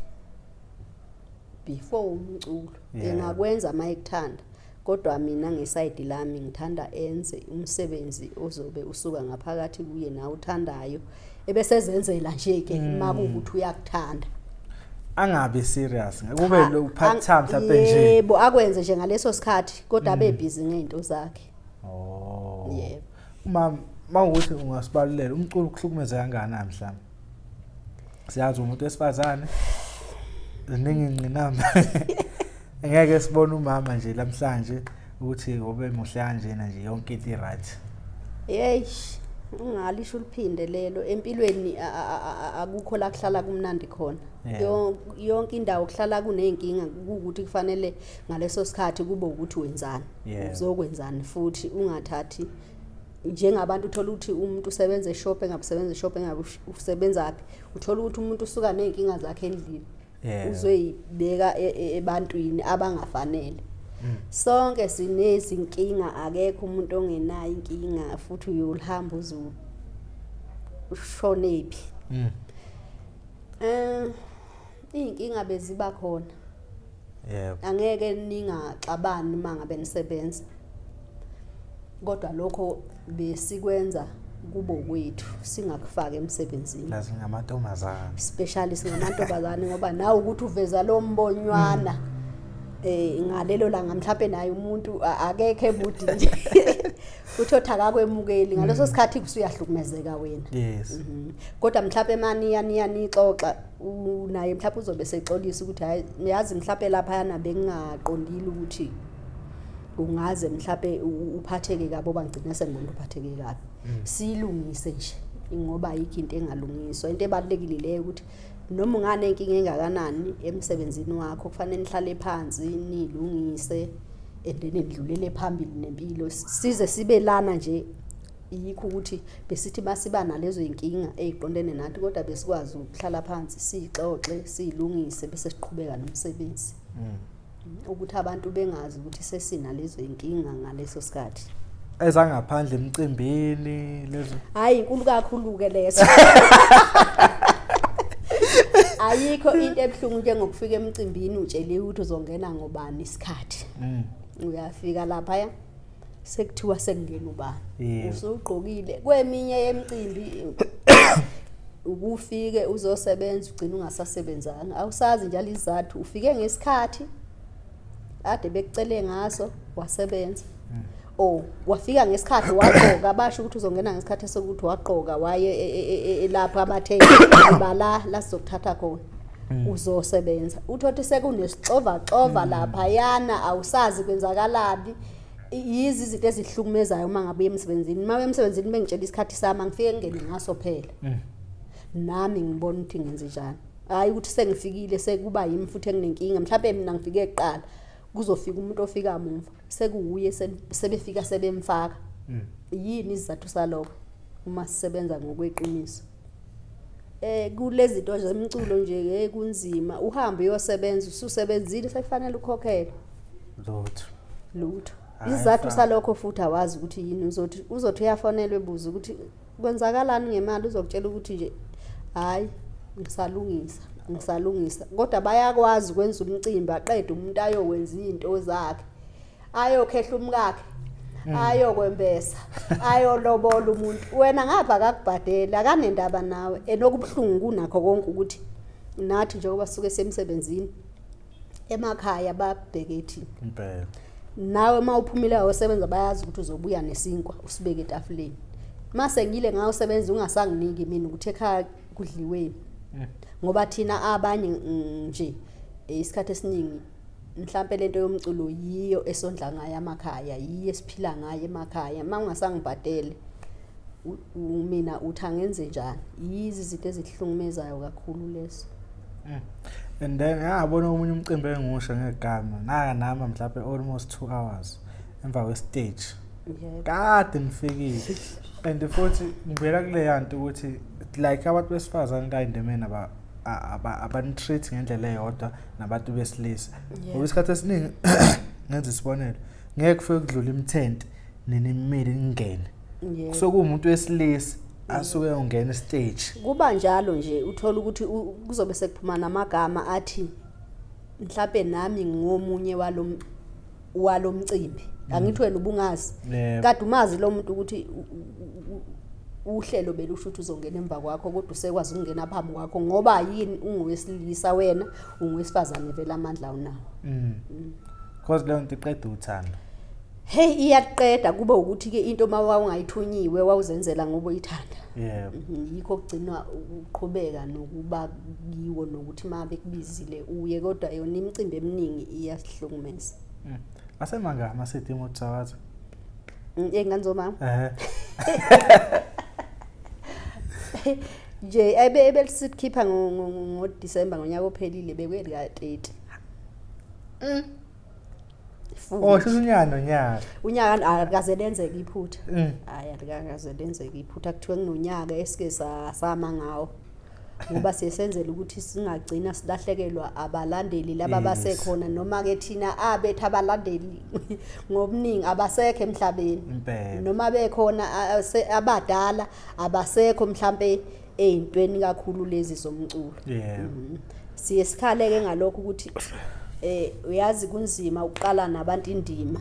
before umculo engakwenza maye kuthanda kodwa mina ngeside lami ngithanda enze umsebenzi ozobe usuka ngaphakathi kuye na uthandayo ebesezenzela nje ke makuthi uyakuthanda angabe serious kube lo part time mhlawumbe nje yebo akwenze nje ngaleso sikhathi kodwa abe busy ngezinto zakhe yebo mawukuthi ungasibalulela umculo ukuhlukumeza kangakanani mhlawumbe siyazi umuntu esifazane ziningi ingqinamba ngeke sibone umama nje namhlanje ukuthi obe muhle kanjena nje yonke into right hey ungalisho uliphinde lelo empilweni akukho la kuhlala kumnandi khona yonke indawo kuhlala kunenkinga ukuthi kufanele ngaleso sikhathi kube ukuthi wenzani uzokwenzani futhi ungathathi njengabantu uthola ukuthi umuntu usebenza eshop engabusebenza eshop engabusebenzaphi uthola ukuthi umuntu usuka nezinkinga zakhe endlini uzoyibeka ebantwini abangafanele sonke sinezinkinga akekho umuntu ongenayo inkinga futhi uyolihamba ushonephi inkinga beziba khona yebo angeke ningaxabani mangabe nisebenza kodwa lokho besikwenza kubo kwethu singakufaka emsebenzini lasingamantombazana especially singamantombazane ngoba nawe ukuthi uveza lo mbonywana ngalelo langa mhlawumbe naye umuntu akekho ebudi nje uthotha akakwemukeli ngaleso sikhathi kusuyahlukumezeka wena yes kodwa mhlawumbe mani ixoxa unaye mhlawumbe uzobe sexolisa ukuthi hayi yazi mhlawumbe lapha yana bengingaqondile ukuthi ungaze mhlawumbe uphatheke kabi obangcina sengibona uphatheke kabi silungise nje ngoba ayikho into engalungiswa into ebalekile leyo ukuthi noma ungane inkinga engakanani emsebenzini wakho kufanele nihlale phansi nilungise endeni nidlulele phambili nempilo size sibe lana nje yikho ukuthi besithi masiba nalezo inkinga eziqondene nathi kodwa besikwazi ukuhlala phansi sixoxe silungise bese siqhubeka nomsebenzi ukuthi abantu bengazi ukuthi sesina lezo inkinga ngaleso sikhathi ezangaphandle emcimbini lezo hayi inkulu kakhulu ke leso ayikho into ebhlungu njengokufika emcimbini utshele ukuthi uzongena ngobani isikhathi uyafika lapha sekuthiwa sekungena ubani usugqokile kweminye yemicimbi ukufike uzosebenza ugcina ungasasebenzanga awusazi njalo izathu ufike ngesikhathi ade bekucele ngaso wasebenza wafika ngesikhathi waqoka basho ukuthi uzongena ngesikhathi sokuthi waqoka waye lapha abathengi la sizokuthatha khona uzosebenza uthothi sekunesixova lapha yana awusazi kwenzakalani yizi izinto ezihlukumezayo mangabe emsebenzini mawe emsebenzini bengitshela isikhathi sami ngifike ngene ngaso phela nami ngibona ukuthi ngenze njani hayi ukuthi sengifikile sekuba yimi futhi enginenkinga mhlawumbe mina ngifike eqala kuzofika umuntu ofika emuva sekuuye sebefika sebemfaka yini izathu saloko uma sisebenza ngokweqiniso kulezi zinto zemculo nje kunzima uhambe uyosebenza ususebenzile sekufanele ukhokhele lutho izathu saloko futhi awazi ukuthi yini uzothi uyafonelwe buza ukuthi kwenzakalani ngemali uzokutshela ukuthi nje hayi ngisalungisa kodwa bayakwazi ukwenza umcimbi aqede umuntu ayokwenza izinto zakhe ayokhehla umkakhe ayokwembesa ayolobola umuntu wena ngapha akakubhadela akanendaba nawe enokubhlungu kunakho konke ukuthi nathi njengoba suke semsebenzini emakhaya babhekethi impela nawe mawuphumile wasebenza bayazi ukuthi uzobuya nesinkwa usibeke etafuleni mase ngile ngawo sebenza ungasanginiki mina ukuthi ekhaya kudliweni ngoba thina abanye nje isikhathi esiningi mhlambe lento yomculo yiyo esondla ngayo emakhaya yiyo esiphila ngayo emakhaya mawungasangibhadele mina uthangenze njani yizi izinto ezihlukumezayo kakhulu leso and then ngabona umunye umcimbi engusho ngegama nami mhlawumbe almost 2 hours emva kwestage kade ngifikile and futhi ngibela kule yanto ukuthi like abantu besifazane la indemeni abanitreat ngendlela eyodwa nabantu besilisa ngoba isikhathi esiningi ngenza isibonelo ngeke kufike kudlula imithente ninimile ngene kusokumuntu wesilisa asuke ungena stage kuba njalo nje uthola ukuthi kuzobe sekuphuma namagama athi mhlawumbe nami ngomunye walomcimbi angithi wena ubungazi kade umazi lo muntu ukuthi uhlelo belusho ukuthi uzongena emva kwakho kodwa usekwazi ukungena phambi kwakho ngoba yini ungowesilisa wena ungowesifazane vela amandla unawo because leyo nto iqeda uthando hey iyaqeda kube ukuthi ke into mawungayithunyiwe wawuzenzela ngoba uyithanda yikho kugcina uqhubeka nokuba yiwo nokuthi mabe kubizile uye kodwa yona imicimbi eminingi iyasihlukumeza asemanga amasethi motshawaza enganzoma nje ebelisikhipha ngoDisemba ngonyaka ophelile bekweli ka 30 unyaka akaze lenzeke iphutha hayi akaze lenzeke iphutha kuthiwe kunonyaka esike sama ngawo ngoba siyesenzela ukuthi singagcina silahlekelwa abalandeli laba basekhona noma ke thina abethu abalandeli ngobuningi abasekho emhlabeni noma bekhona abadala abasekho mhlambe ezintweni kakhulu lezi zomculo siye sikhaleke ngalokho ukuthi uyazi kunzima ukuqala nabantu indima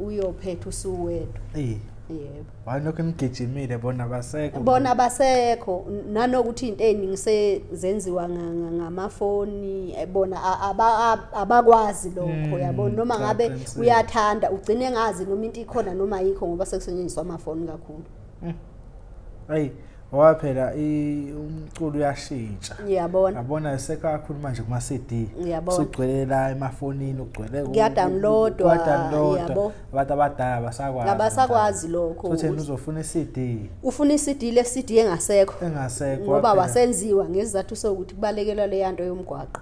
uyophetha usuwedwa yebo wanokho ngigijimile bona basekho nanokuthi into eningi sezenziwa ngamafoni bona abakwazi lokho yabona noma ngabe uyathanda ugcine ngazi noma into ikhona noma ayikho ngoba sekusetshenziswa amafoni kakhulu waphela umculo uyashintsha ngiyabona yabona sekakhuluma nje kuma CD sugcwelela emafonini ugcwele kuyadownloadwa yabo abantu abadala abasakwazi lokho futhi uzofuna iCD ufuna iCD le CD engasekho ngoba wasenziwa ngezizathu sokuthi kubalekelwa le yanto yomgwaqo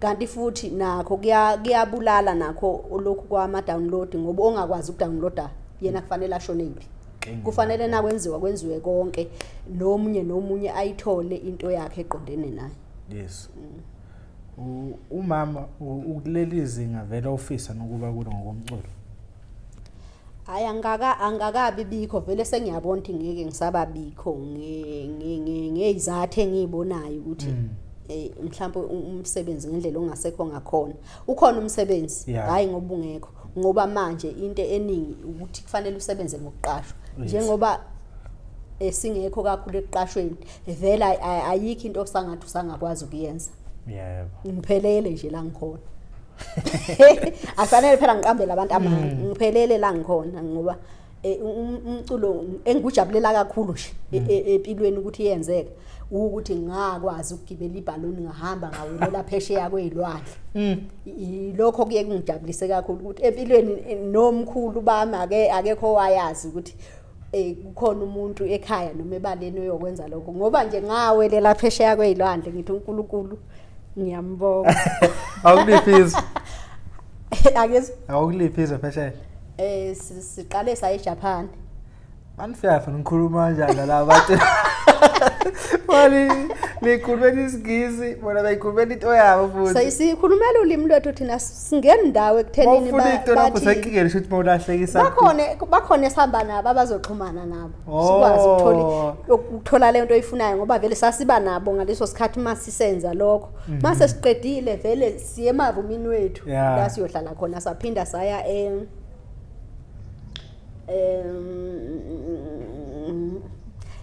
kanti futhi nakho kuyabulala nakho lokhu kwama download ngoba ongakwazi ukudownloada yena kufanele ashone imphi kufanele na kwenziwe konke nomunye ayithole into yakhe eqondene naye. Yes. Umama ukuleli izinga vele ofisa nokuba kulo ngokomculo. Hayi angakabi bikho vele sengiyabona ukuthi ngeke ngisababikho ngezizathu engizibonayo ukuthi mhlawumbe umsebenzi ngendlela ongasekho ngakhona. Ukhona umsebenzi hayi ngoba ungekho ngoba manje into eningi ukuthi kufanele usebenze ngokuqashwa njengoba singekho kakhulu eqashweni vele ayikho into osangathi usangakwazi ukuyenza. Yebo. Ngiphelele nje la ngikhona. Afanele phela ngiqambele abantu amanga ngiphelele la ngikhona ngoba umculo engikujabulela kakhulu nje empilweni ukuthi iyenzeke ukuthi ngakwazi ukugibela ibhaloni ngahamba ngawelela phesheya kwezilwandle. Lokho kuye kungijabulise kakhulu ukuthi empilweni nomkhulu bami akekho wayazi ukuthi kukhona umuntu ekhaya noma ebaleni oyokwenza lokho ngoba nje ngawelela phesheya kwezilwandle ngithi uNkulunkulu ngiyambonga. Awukuliphiza. Akezi Awukuliphiza phesheya. Siqale saye eJapan. Manifika funa ukukhuluma kanjani la abantu. Wali likhulumela isigizi bona bayikhulumela into yabo futhi. Sayisikhulumela ulimi lwethu thina singena indawo ekuthenini bakhona esihamba nabo abazoxhumana nabo. Sikwazi ukuthola le nto oyifunayo ngoba vele sasiba nabo ngaleso sikhathi masisenza lokho. Mase siqedile vele siye emavumini wethu la siyohlala khona saphinda saya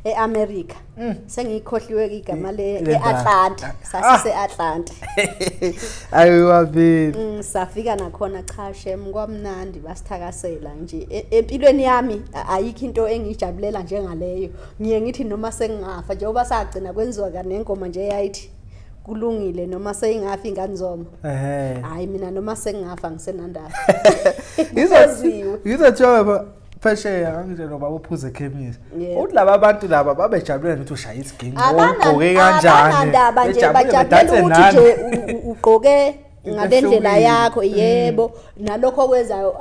eAmerica. Sengikhohliwe igama leAtlanta. Sasise Atlanta. Ayiwabili. Safika nakhona cha shem kwamnandi basithakasela nje. Empilweni yami ayikho into engijabulela njengaleyo. Ngiye ngithi noma sengingafa njengoba sagcina kwenziwa kanengoma nje yayithi kulungile noma seyingafa ingane zoma. Hayi mina noma sengingafa ngisenandaba. Ngizotshoba phesheya ngizwe noba uphuze ekhemisi. Uthi laba abantu laba babejabulela ukuthi ushaya isiginqo ugqoke kanjani. Abandaba nje bajabulela ukuthi nje ugqoke ngalendlela yakho yebo nalokho kwenzayo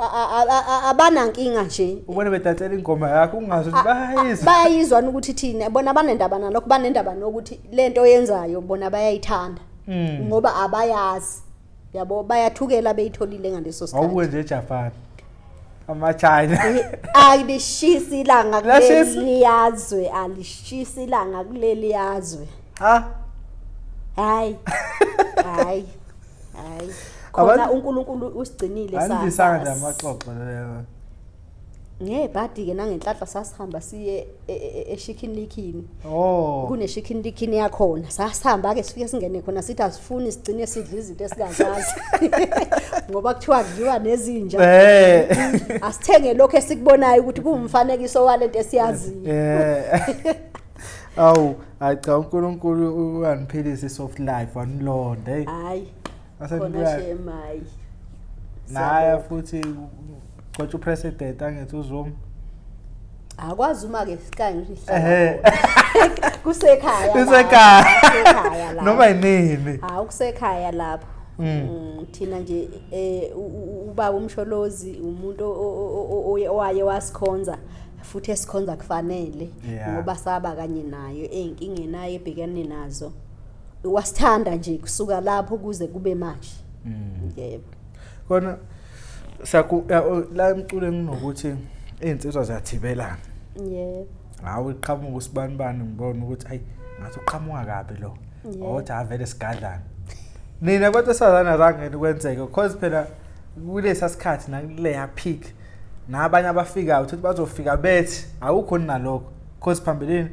abanankinga nje. Ubone bedatsela ingoma yakho ungazi ukuthi bayizwa ukuthi thina bona banendaba nalokho banendaba nokuthi lento oyenzayo bona bayayithanda ngoba abayazi yabo bayathukela beyitholile ngaleso sikhathi. Awukwenze eJapan. Ama-China. Alishisi ilanga kuleli yazwe, alishisi ilanga kuleli yazwe. Hayi. Khona uNkulunkulu usigcinile sasa. Andisanga nje amaxoxo leyo. Ngebhadi ke nangenhlanhla sasihamba siye eShikin Likhini. Kune Shikin Likhini yakhona. Sasihamba ke sifike singene khona sithi asifuni sigcine sidla izinto esikazazi. Ngoba kuthiwa kudliwa nezinja. Asithenge lokho esikubonayo ukuthi kuwumfanekiso walento esiyaziyo. Awu, acha uNkulunkulu uyangiphilisa isoft life wanilonde. Hayi. Khona shemayi. Naye futhi Coach upresident angithi uZuma. Akwazi uma ke sikhaya ngihlala. Kusekhaya. Kusekhaya lapha. Noma yini? Kusekhaya lapha. Thina nje ubaba umsholozi umuntu owaye wasikhonza futhi esikhonza kufanele ngoba saba kanye nayo eyinkinge naye ebhekene nazo. Wasithanda nje kusuka lapho kuze kube manje. Yebo. Khona la emculweni nokuthi izinsizwa ziyathibelana. Yebo. Hawu iqhamuka usibanibani ngibona ukuthi hayi ngathi uqhamuka kabi lo. Othi avele sigadlana. Nina kodwa sazana rangeni kwenzeke because phela kulesa sikhathi nakuleya peak nabanye abafika ukuthi bazofika bethi awukho nalokho because phambilini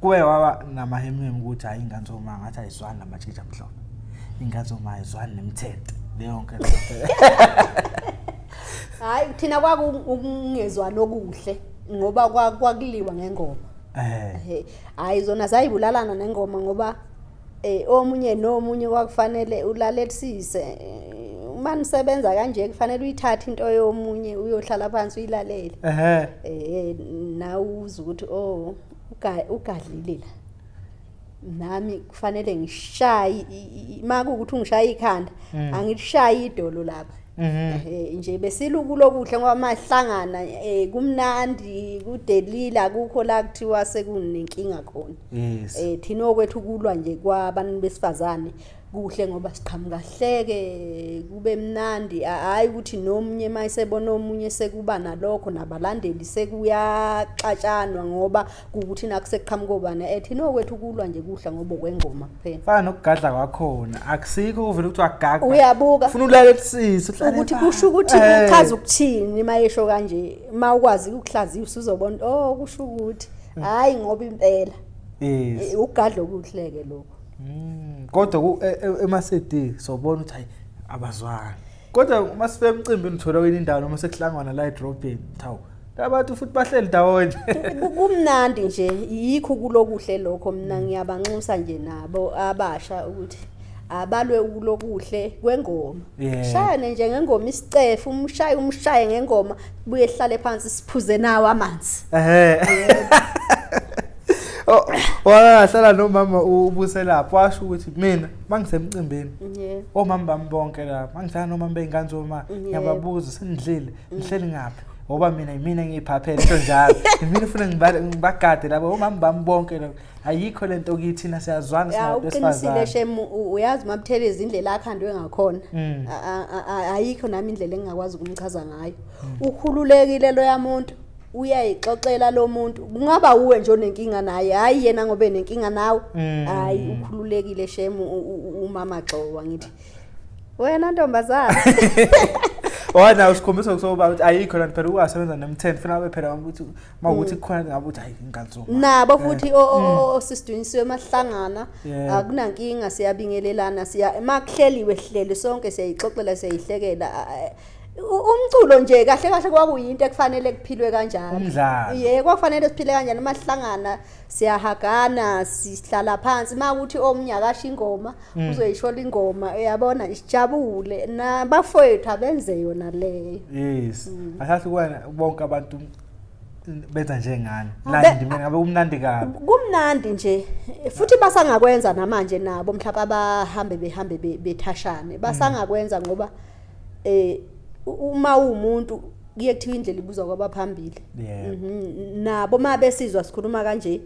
kuwe waba namahemhem ukuthi hayi ingane zoma ngathi ayizwani namatshitsha mhlophe. Ingane zoma ayizwani nemthetho leyo yonke lo. Hayi thina kwakungezwani okuhle ngoba kwakuliwa ngengoma. Hayi zona zayibulalana nengoma ngoba omunye nomunye kwakufanele ulalelisise uma nisebenza kanje kufanele uyithathe into yomunye uyohlala phansi uyilalele. Na uza ukuthi ugadlile la nami kufanele ngishaye maku ukuthi ungishaye ikhanda angishaye idolo lapha nje besiluku lokuhle ngoba mahlangana kumnandi kudelila kukho la kuthiwa sekunenkinga khona. Yes. Thina okwethu kulwa nje kwabantu besifazane kuhle ngoba siqhamuka hleke kube mnandi hayi ukuthi nomunye mayisebona omunye sekuba nalokho nabalandeli sekuyaxatshanwa ngoba ukuthi nakusekuqhamuka obani thina okwethu kulwa nje kuhle ngoba kwengoma kuphela. Fana nokugadla kwakhona akusikho uvela ukuthi wagaga. Uyabuka ufuna ulale ebusisi ukuthi kusho ukuthi uchaza ukuthini mayesho kanje mawukwazi ukuhlaziya usuzobona kusho ukuthi hayi ngoba impela. Yes. Ugadla okuhleke lokho. Kodwa ema-CD sobona ukuthi hayi abazwani. Kodwa masifike emcimbini uthola kwenye indawo noma sekuhlangana la edrobheni thawu abantu futhi bahleli ndawonye. Kumnandi nje yikho kulokuhle lokho mina ngiyabanxusa nje nabo abasha ukuthi abalwe ukulokuhle kwengoma. Shayane nje ngengoma isicefu umshaye ngengoma buye ehlale phansi siphuze nawo amanzi. Wahlala nomama ubuse lapho washo ukuthi mina mangisemcimbini omama bami bonke lapha mangihlala nomama beyinkanzoma ngiyababuza senidlile nihleli ngaphi ngoba mina ngiyiphaphela into njalo mina ufuna ngibagade labo omama bami bonke lapho ayikho lento kithina siyazwana singabantu besifazane. Uqinisile Shem uyazi mabuthelezi indlela akhandwe ngakhona ayikho nami indlela engakwazi ukumchaza ngayo. Ukhululekile lo yamuntu uyayixoxela lo muntu kungaba uwe nje onenkinga naye hayi yena ngobe nenkinga nawe hayi ukhululekile Shem umama Xowa ngithi wena ntombazana wena usikhombisa ukusoba ukuthi ayikho la phela uyasebenza nem10 funa babe phela ukuthi mawukuthi kukhona ngabe uthi hayi inkanzuma nabo futhi osisidunisiwe mahlangana akunankinga siyabingelelana makuhleliwe sihleli sonke siyayixoxela siyayihlekela. Umculo nje kahle kahle kwakuyinto ekufanele kuphilwe kanjalo. Kwakufanele siphile kanjani mahlangana siyahagana sihlala phansi makuthi omunye akasho ingoma uzoyishola ingoma uyabona isijabule nabafowethu abenze yona leyo. Yes. Asathi kwena bonke abantu benza njengani la indimeni ngabe umnandi kabi. Kumnandi nje futhi basangakwenza namanje nabo mhlawumbe abahambe bethashane basangakwenza ngoba uma umuntu kuye kuthiwa indlela ibuzwa kwabaphambili. Nabo mabesizwa sikhuluma kanje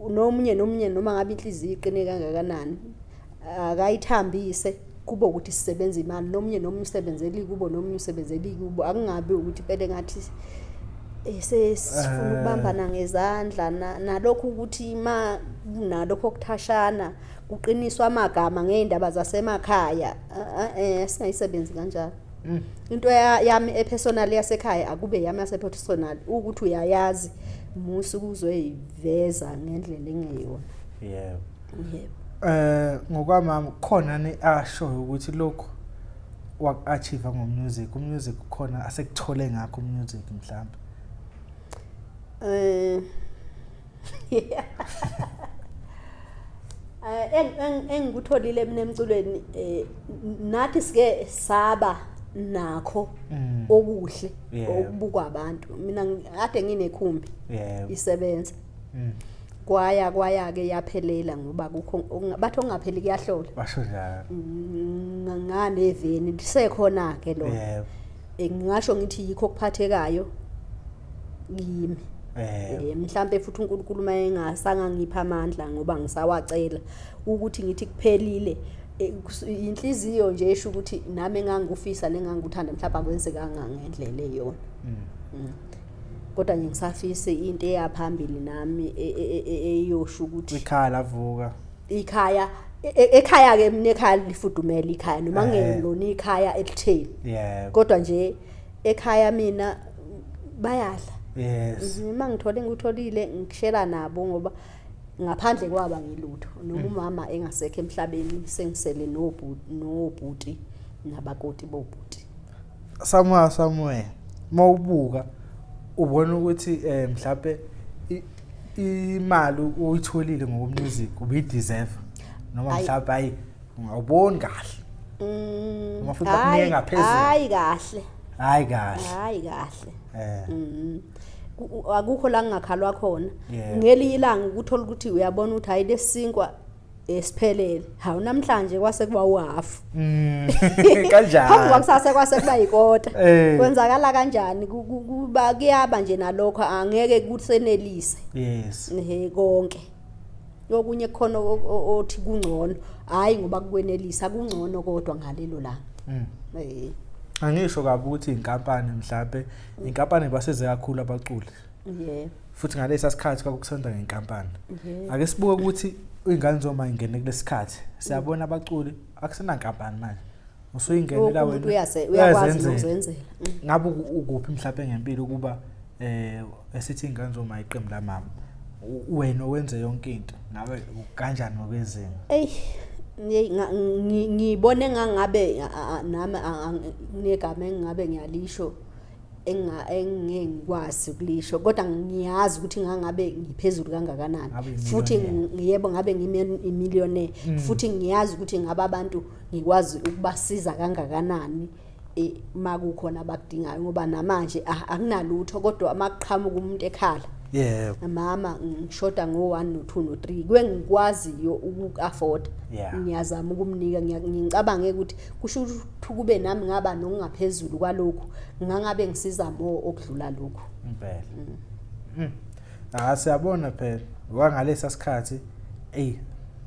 nomunye noma ngabe inhliziyo iqine kangakanani akayithambise kubo ukuthi sisebenza imali nomunye umsebenzeli kubo nomunye usebenzeli kubo akungabe ukuthi phela ngathi sesifuna ukubambana ngezandla nalokho ukuthi nalokho kuthashana kuqiniswa amagama ngeindaba zasemakhaya singayisebenzi kanjalo. Into yami epersonal yasekhaya akube yami yasepersonal ukuthi uyayazi musu kuzoyiveza ngendlela engeyona. Ngokwamama khona ni asho ukuthi lokho wakuachieve ngomusic umusic khona asekuthole ngakho umusic mhlawumbe. Engikutholile mina emculweni nathi sike saba nakho okuhle okubukwa abantu mina ade nginekhumbi isebenza kwaya ke yaphelela ngoba kukho bathi ongapheli kuyahlola basho njalo ngane eveni lisekhona ke lo ngingasho ngithi yikho kuphathekayo kimi mhlambe futhi uNkulunkulu mayengasanga ngipha amandla ngoba ngisawacela ukuthi ngithi kuphelile inhliziyo nje esho ukuthi nami engangufisa nenganguthanda mhlawumbe akwenzekanga ngendlela eyona. Kodwa ngisafise into eyaphambili nami eyosho ukuthi ikhaya lavuka ekhaya ke mina ekhaya lifudumela ikhaya noma ngelona ikhaya elitheni kodwa nje ekhaya mina bayadla. Yes. Mangithole ngitholile ngishela nabo ngoba ngaphandle kwaba ngilutho noma umama engasekho emhlabeni sengisele nobhuti nabakoti bobhuti. Somewhere mawubuka ubona ukuthi mhlawumbe imali uyitholile ngomusic ubideserve noma mhlawumbe hayi ungawuboni kahle. Uma futhi bakunike ngaphezulu. Hayi kahle. Akukho la ngakhalwa khona. Ngeli ilanga ukuthola ukuthi uyabona ukuthi hayi lesinkwa esiphelele hawu namhlanje kwase kuba uhalf kanjani phambi kwakusasa kwase kuba ikota kwenzakala kanjani kuba kuyaba nje nalokho angeke kusenelise yes konke yokunye khona othi kungcono hayi ngoba kukwenelisa kungcono kodwa ngalelo langa angisho kabi ukuthi inkampani mhlawumbe inkampani baseze kakhulu abaculi futhi ngalesa sikhathi kwakusonda ngenkampani ake sibuke ukuthi ingane zoma ingene kulesikhathi siyabona abaculi akusena inkampani manje usuyingenela wena uyakwazi ukuzenzela ngabe ukuphi mhlawumbe ngempilo kuba esithi ingane zoma iqembu lamama wena wenze yonke into ngabe kanjani ngokwezinga ngibone ngangabe nami negama engabe ngiyalisho engingekwazi ukulisho kodwa ngiyazi ukuthi ngangabe ngiphezulu kangakanani futhi ngiyebo ngabe ngimillionaire futhi ngiyazi ukuthi ngaba abantu ngikwazi ukubasiza kangakanani makukhona abakudingayo ngoba namanje akunalutho kodwa amaqhamuka umuntu ekhala mama ngishoda ngo1 no2 no3 kwengikwaziyo uku-afford ngiyazama ukumnika ngicabange ukuthi kusho ukuthi kube nami ngaba nokungaphezulu kwalokho ngangabe ngisiza mo okudlula lokho impela siyabona phela wangalesa sikhathi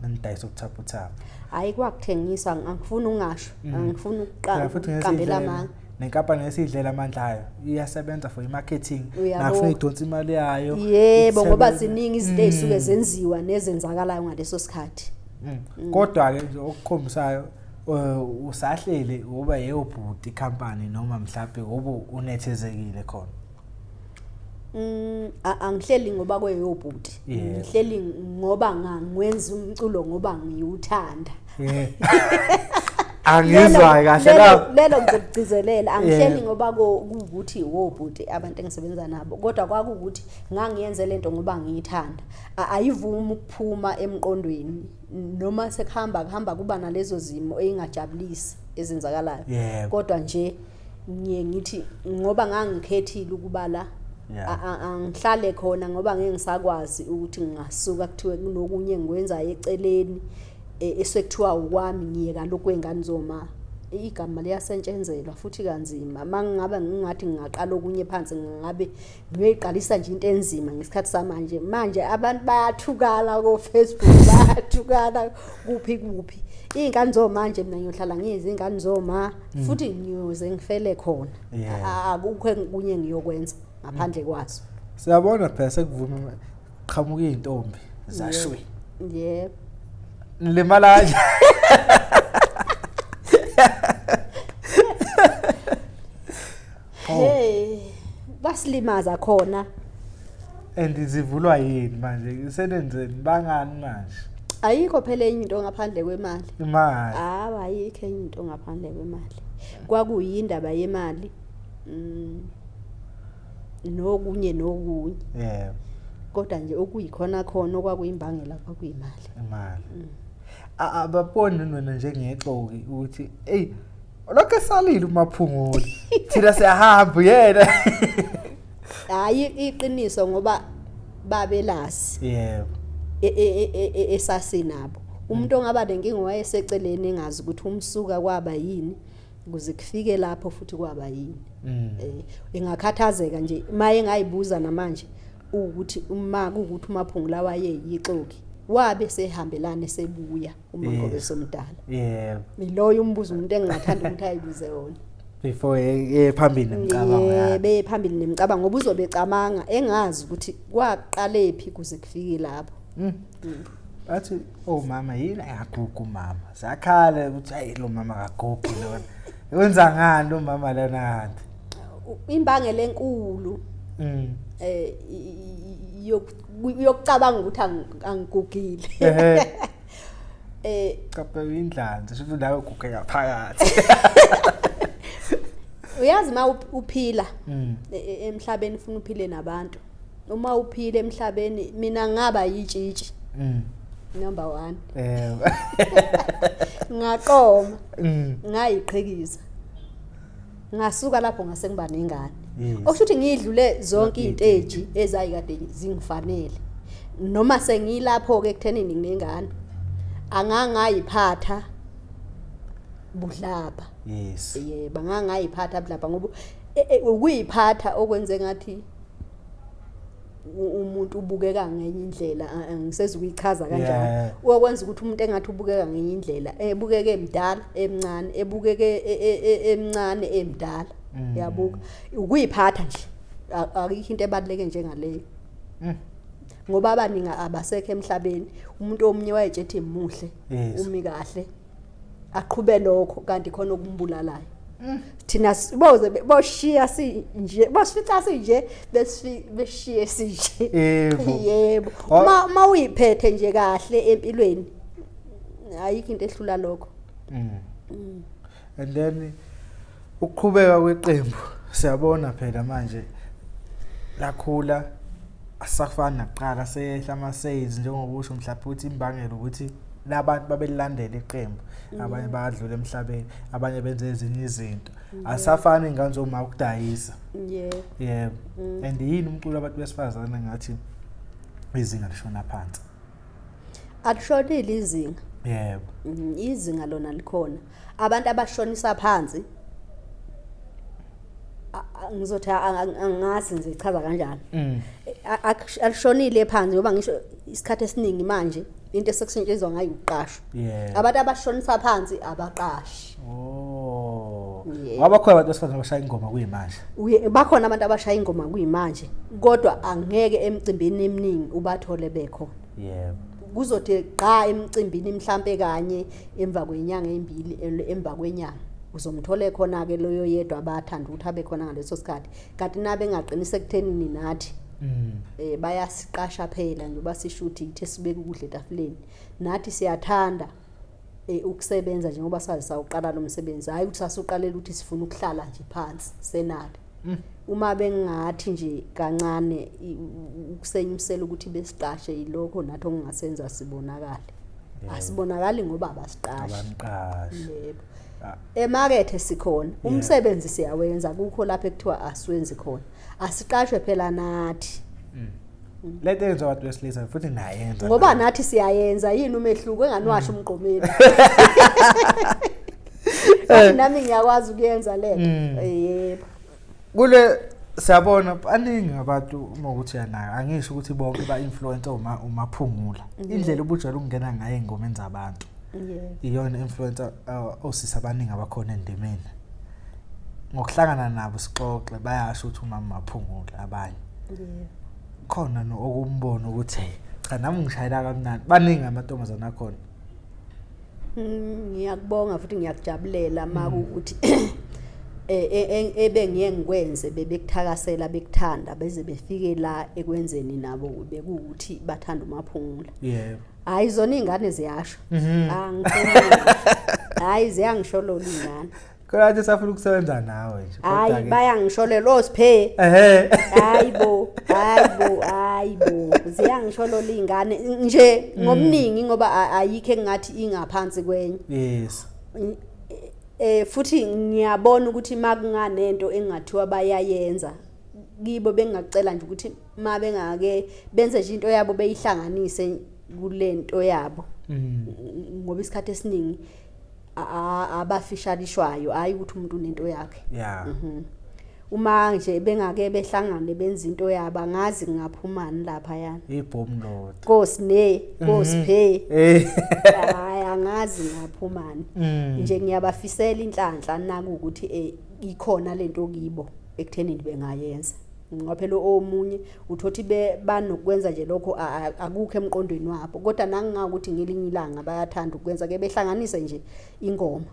nanidayisa ukuthapha hayi kwakuthengisa angifuni ungasho angifuni ukuqambela amanga nenkampani esidlela amandla ayo iyasebenza for imarketing nafuna idonsa imali yayo yebo ngoba ziningi izinto ezisuke zenziwa nezenzakalayo ngaleso sikhathi kodwa ke okukhombisayo usahlele uba yeyobhuti company noma mhlawumbe unethezekile khona angihleli ngoba kweyobhuti ngihleli ngoba ngangwenza umculo ngoba ngiyuthanda angizwa kahle lelo ngizogcizelela angihleli ngoba ukuthi wobhuti abantu engisebenza nabo kodwa kwakuukuthi ngangiyenze lento ngoba ngiyithanda ayivumi ukuphuma emqondweni noma sekuhamba kuba nalezo zimo engajabulisi ezenzakalayo kodwa nje ngithi ngoba ngangikhethile ukubala angihlale khona ngoba ngeke ngisakwazi ukuthi ngasuka kuthiwe kunokunye engikwenzayo eceleni esekuthiwa ukwami ngiyeka lokho engane zoma igama liyasentshenzelwa futhi kanzima mangabe ngingathi ngingaqala okunye phansi ngabe ngiyoyiqalisa nje into enzima ngesikhathi manje abantu bayathukala ko Facebook bayathukala kuphi ingane zomanje mina ngiyohlala ngiyezi ingane zoma futhi ngiyoze ngifele khona akukho kunye ngiyokwenza ngaphandle kwazo siyabona phela sekuvuma qhamuka izintombi zashwe yebo limala nje basilimaza khona andizivulwa yini manje senenzeni bangani manje ayikho phela enye into ngaphandle kwemali imali ayikho enye into ngaphandle kwemali kwakuyindaba yemali nokunye kodwa nje okuyikhona khona okwakuyimbangela kwakuyimali imali ababoni wena njengexoki ukuthi lokho salile umaphungula thina siyahamba yena hayi iqiniso ngoba babelasi yebo esasinabo umuntu ongaba lenkinga wayeseceleni engazi ukuthi umsuka kwaba yini ukuze kufike lapho futhi kwaba yini engakhathazeka nje maye ngayibuza namanje ukuthi ukuthi umaphungula wayeyixoki wabe sehambelana sebuya uma ngobe somdala yebo miloyo umbuzo umuntu engingathanda ukuthi ayibuze wona before phambili nemicabango yebe phambili nemicabango ngoba uzobecamanga engazi ukuthi kwaqale phi kuze kufike lapho bathi mama yini ayagugu mama sakhala ukuthi hayi lo mama akagugu lona wenza ngani lo mama lana hanti imbangela enkulu yokucabanga ukuthi angigugile kaphe indlanza futhi nawe uguge ngaphakathi uyazi ma uphila emhlabeni ufuna uphile nabantu uma uphile emhlabeni mina ngaba yitshitshi number 1 ngaqoma ngayiqhekisa ngasuka lapho ngase ngiba nengane okushuthi ngidlule zonke izinteji ezayikade zingifanele noma sengilapho ke ekuthenini nginengane angangayiphatha budlapha. Yes. Yebo, angangayiphatha budlapha ngoba ukuyiphatha okwenze ngathi umuntu ubukeka ngenye indlela angisezi ukuyichaza kanjalo okwenza ukuthi umuntu engathi ubukeka ngenye indlela ebukeke emdala emncane ebukeke emncane emdala yabuka ukuyiphatha nje akukho into ebaluleke njengaleyo ngoba abaningi abasekho emhlabeni umuntu omunye wayejethi muhle umi kahle aqhube lokho kanti khona okumbulalayo thina siboze boshiya sinje bosifica sinje beshiye sinje yebo uma uyiphethe nje kahle empilweni ayikho into ehlula lokho and then ukuqhubeka kweqembu siyabona phela manje lakhula asafana naqala seyehla ama sales njengokusho mhlawumbe uthi imbangela ukuthi labantu babelilandela iqembu abanye bayadlula emhlabeni abanye benze ezinye izinto asafani nganzoma ukudayisa yebo and yini umculo abantu besifazana ngathi izinga lishona phansi akushonile izinga yebo izinga lona likhona abantu abashonisa phansi ngizothi angazi nje ichaza kanjani alishonile phansi ngoba ngisho isikhathi esiningi manje into esekusetshenziswa ngayo uqashwa abantu abashonisa phansi abaqashi ngoba khona abantu besifazana abashaya ingoma kuyimanje bakhona abantu abashaya ingoma kuyimanje kodwa angeke emcimbini eminingi ubathole bekhona yebo kuzothi qa emcimbini mhlambe kanye emva kwenyanga embili emva kwenyanga uzomthole khona ke loyo yedwa abathanda ukuthi abe khona ngaleso sikhathi kanti nabe ngaqinise ekuthenini nathi bayasiqasha phela nje basishuthi ithe sibeke ukudla etafuleni nathi siyathanda ukusebenza njengoba sazi sawuqala lo msebenzi hayi ukuthi sasuqalela ukuthi sifuna ukuhlala nje phansi senali uma bengathi nje kancane ukusenyisela ukuthi besiqashe yilokho nathi okungasenza sibonakala asibonakali ngoba abasiqashi yebo emakethe sikhona umsebenzi siyawenza kukho lapha ekuthiwa asiwenzi khona asiqashwe phela nathi lethe yenza abantu besilisa futhi nayenza ngoba nathi siyayenza yini umehluko enganiwasho umgqomeni nami ngiyakwazi ukuyenza lento yebo kule siyabona baningi abantu uma ukuthi yanayo angisho ukuthi bonke ba influencer umaphungula indlela ubujwayele ukungena ngaye ingomeni zabantu iyona influencer osisa abaningi abakhona endimeni ngokuhlangana nabo sixoxe bayasho ukuthi uma maphungula abanye khona okumbono ukuthi cha nami ngishayela kamnandi baningi amantombazana akhona ngiyakubonga futhi ngiyakujabulela maku ukuthi ebengiye ngikwenze bebekuthakasela bekuthanda beze befike la ekwenzeni nabo bekuthi bathanda umaphungula yebo hayi zona ingane ziyasho hayi ziyangisholo ingane kodwa nje safuna ukusebenza nawe nje hayi bayangisholela osiphe hayibo ziyangisholo ingane nje ngomningi ngoba ayikho engathi ingaphansi kwenye yes futhi ngiyabona ukuthi makunganento engathiwa bayayenza kibo bengacela nje ukuthi mabengake benze nje into yabo beyihlanganise kulento yabo ngoba isikhathi esiningi abafishalishwayo hayi ukuthi umuntu unento yakhe uma nje bengake behlangane benza into yabo angazi ngaphumani lapha yana ibhomlot Nkosiphe hayi angazi ngaphumani nje ngiyabafisela inhlanhla naku ukuthi ikhona lento kibo ekuthenini bengayenza ngoba phela omunye uthothi banokwenza nje lokho akukho emqondweni wabo kodwa nangingakuthi ngelinye ilanga bayathanda ukwenza ke behlanganise nje ingoma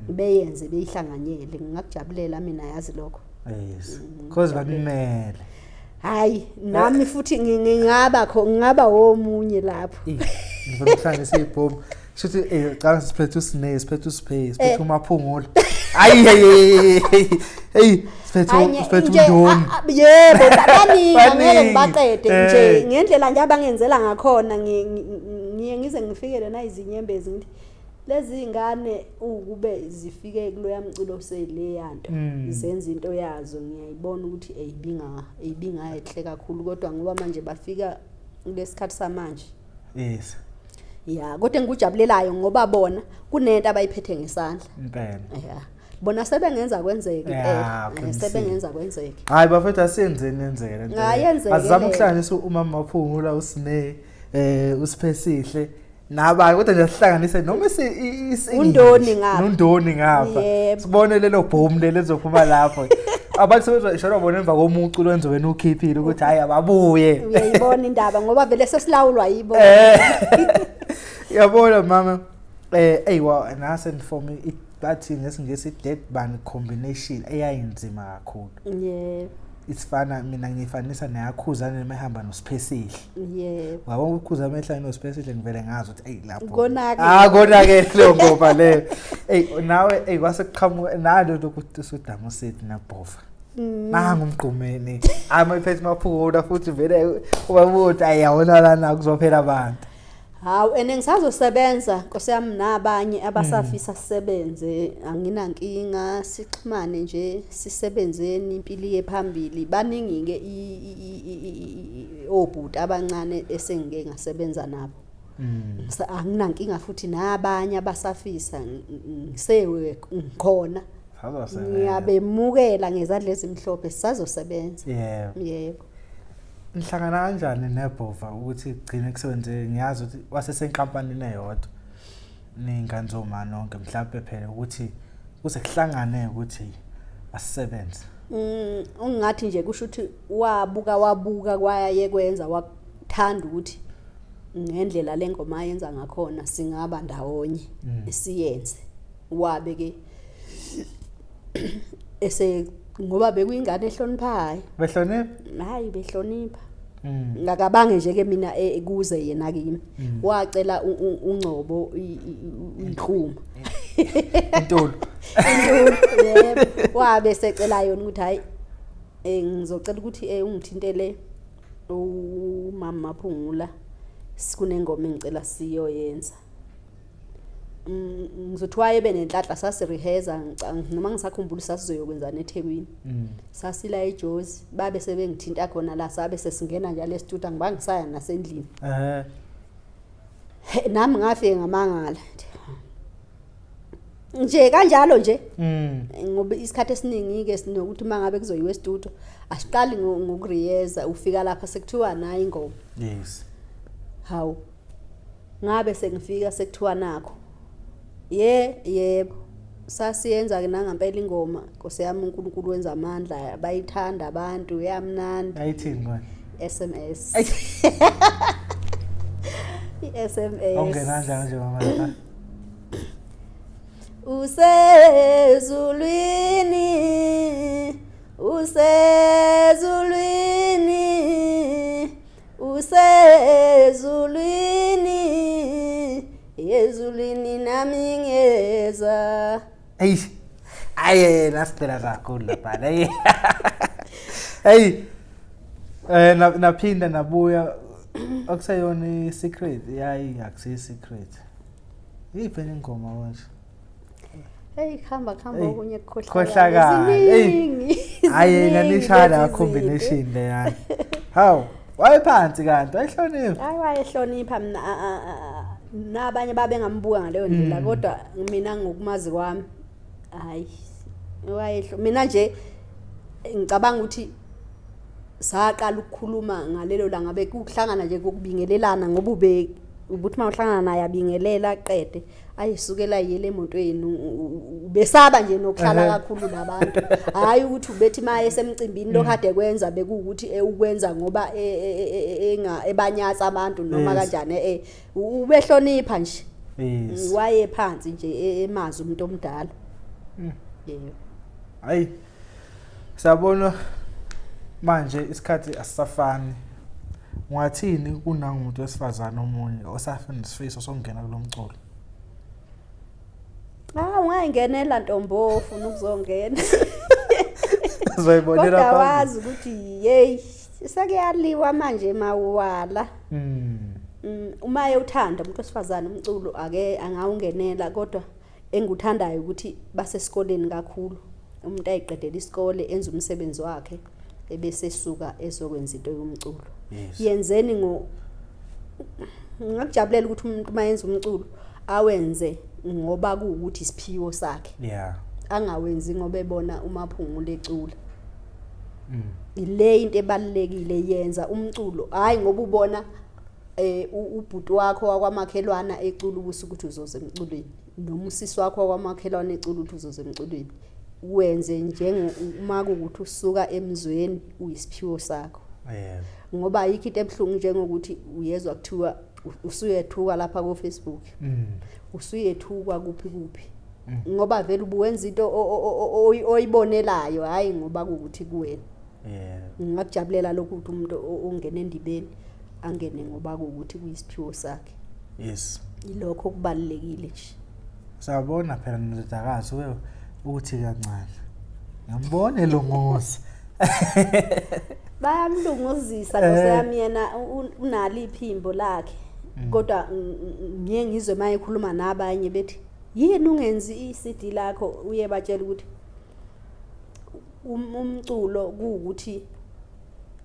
beyenze beyihlanganyele ngingakujabulela mina yazi lokho yes because bakumele hayi nami futhi ngingaba omunye lapho ngifuna ukuhlanganisa ibhomu shothi cha siphethe siphethe uspace siphethe umaphungula hey siphethe udoni yebo baningi angeke ngibaqede nje ngendlela nje abangenzela ngakhona ngize ngifikele na izinyembezi ngithi lezi ingane ukube zifike kuloya mculo seleyanto zenza into yazo ngiyayibona ukuthi eyibinga ehle kakhulu kodwa ngoba manje bafika kulesikhathi samanje yes ya kodwa engikujabulelayo ngoba bona kunento abayiphethe ngesandla impela ya bona sebengenza kwenzeke Ya, impela sebengenza kwenzeke hayi bafethu asiyenzeni yenzeke Ayenzeke azama le. ukuhlanganisa umama Maphungula usine usiphesihle naba kodwa nje sihlanganise noma Undoni ngapha. undoni ngapha Yebo. sibone lelo boom lezophuma lapho abantu sebezishona bona emva komucu lwenzo wena ukhiphile ukuthi hayi ababuye uyayibona indaba ngoba vele sesilawulwa yibo yabona mama eyiwa nase for me bathi ngesingesi dead band combination eyayinzima kakhulu yebo isifana mina ngifanisa neyakhuzana nemehamba nosiphesihle yebo wabona ukukhuza amehla nosiphesihle ngivele ngazi ukuthi hey lapho konake konake leyo ngoba leyo nawe kwase kuqhamuka nalo lokuthi usudama usethi nabhova nangu umgqumeni amaphethe Maphungula futhi vele ubabuthi ayawona lana kuzophela abantu hawu enengisazosebenza Nkosi yami nabanye abasafisa sisebenze anginankinga sixhumane nje sisebenzeni impilo yephambili baningi ke obhuti abancane esengike ngasebenza nabo anginankinga futhi nabanye abasafisa ngisewe ngikhona ngiyabemukela ngezandla ezimhlophe sisazosebenza yebo Nihlangana kanjani nebhova ukuthi gcine kusebenze ngiyazi ukuthi wasesenkampanini eyodwa ninganzoma nonke mhlawumbe phela ukuthi kuze kuhlangane ukuthi asisebenze ungathi nje kusho ukuthi wabuka kwaye kwenza wakuthanda ukuthi ngendlela lengoma yenza ngakhona singaba ndawonye siyenze wabe ke ese ngoba bekuyingane ehloniphayo behlonipha hayi behlonipha ngakabange nje ke mina kuze yena kimi wacela uNgcobo inhluma intolo yebo wabe secela yona ukuthi hayi ngizocela ukuthi ungithintele umama Maphungula sikunengoma engicela siyoyenza ngizothiwa ebe nenhlanhla sasireheza noma ngisakhumbula sasizoyokwenza neThekwini sasila eJozi babe sebengithinta khona la sabe sesingena njalo estudio ngibangisaya nasendlini nami ngafike ngamangala nje kanjalo nje ngoba isikhathi esiningi ke sinokuthi mangabe kuzoyiwe estudio asiqali ngokuriyeza ufika lapha sekuthiwa nayi ingoma yes hawu ngabe sengifika sekuthiwa nakho yebo sasiyenza ke nangampela ingoma Nkosi yami uNkulunkulu wenza amandla bayithanda abantu yamnandi ayithini ngone SMS SMS ongena kanjani nje mama usezulwini yezulwini nami ngeza aye nasicela kakhulu lapha hey naphinda nabuya akusayona i-secret yayi akusiyo i-secret iphela ingoma manje hamba okunye khohlakala hayi nganishada combination le yani how wayephansi kanti wayihlonipha hayi wayehlonipha mina nabanye babe ngambuka ngaleyo ndlela kodwa mina ngokumazi kwami hayi mina nje ngicabanga ukuthi saqala ukukhuluma ngalelo la ngabe kuhlangana nje kokubingelelana ngoba ubuthi mawuhlangana naye abingelela qede ayisukela yele emotweni besaba nje nokuhlala kakhulu nabantu hayi ukuthi ubethi maye semcimbini lokade kwenza bekuwukuthi ukwenza ngoba ebanyatsa abantu noma kanjani ubehlonipha nje waye phansi nje emazi umuntu omdala yebo hayi sabona manje isikhathi asisafani ngathini kunangumuntu wesifazana omunye osafuna isifiso sokungena kulomculo ungayingenela ntombo ufuna ukuzongena uzoyibonela phambili kodwa wazi ukuthi hey sekuyaliwa manje mawala uma uthanda umuntu wesifazana umculo ake angawungenela kodwa enguthandayo ukuthi basesikoleni kakhulu umuntu ayiqedela isikole enza umsebenzi wakhe ebese suka ezokwenza into yomculo yenzeni Ngakujabulela ukuthi umuntu mayenza umculo awenze ngoba kuukuthi isiphiwo sakhe. Yeah. Angawenzi ngoba ebona uMaphungula ecula. Ile into ebalekile yenza umculo hayi ngoba ubona ubhuti wakho wakwamakhelwana ecula ukuthi uzoze emculweni noma usisi wakho wakwamakhelwana ecula ukuthi uzoze emculweni. Wenze njengoma ukuthi usuka emzweni uyisiphiwo sakho. Yeah. Ngoba ayikho into ebhlungu njengokuthi uyezwa kuthiwa usuyethuka lapha ku Facebook. Usuyethuka kuphi ngoba vele ubuwenza into oyibonelayo hayi ngoba ukuthi kuwena. Yeah. Ngakujabulela lokho ukuthi umuntu ongena endibeni angene ngoba ukuthi kuyisiphiwo sakhe. Yes. Ilokho kubalekile nje. Sabona phela ndodakazi wewe ukuthi kancane. Ngiyambone lo ngozi. Bayamlunguzisa Nkosi yami yena unali iphimbo lakhe. Kodwa ngiye ngizwe maye ekhuluma nabanye bethi yini ungenzi iCD lakho uye batshela ukuthi umculo ukuthi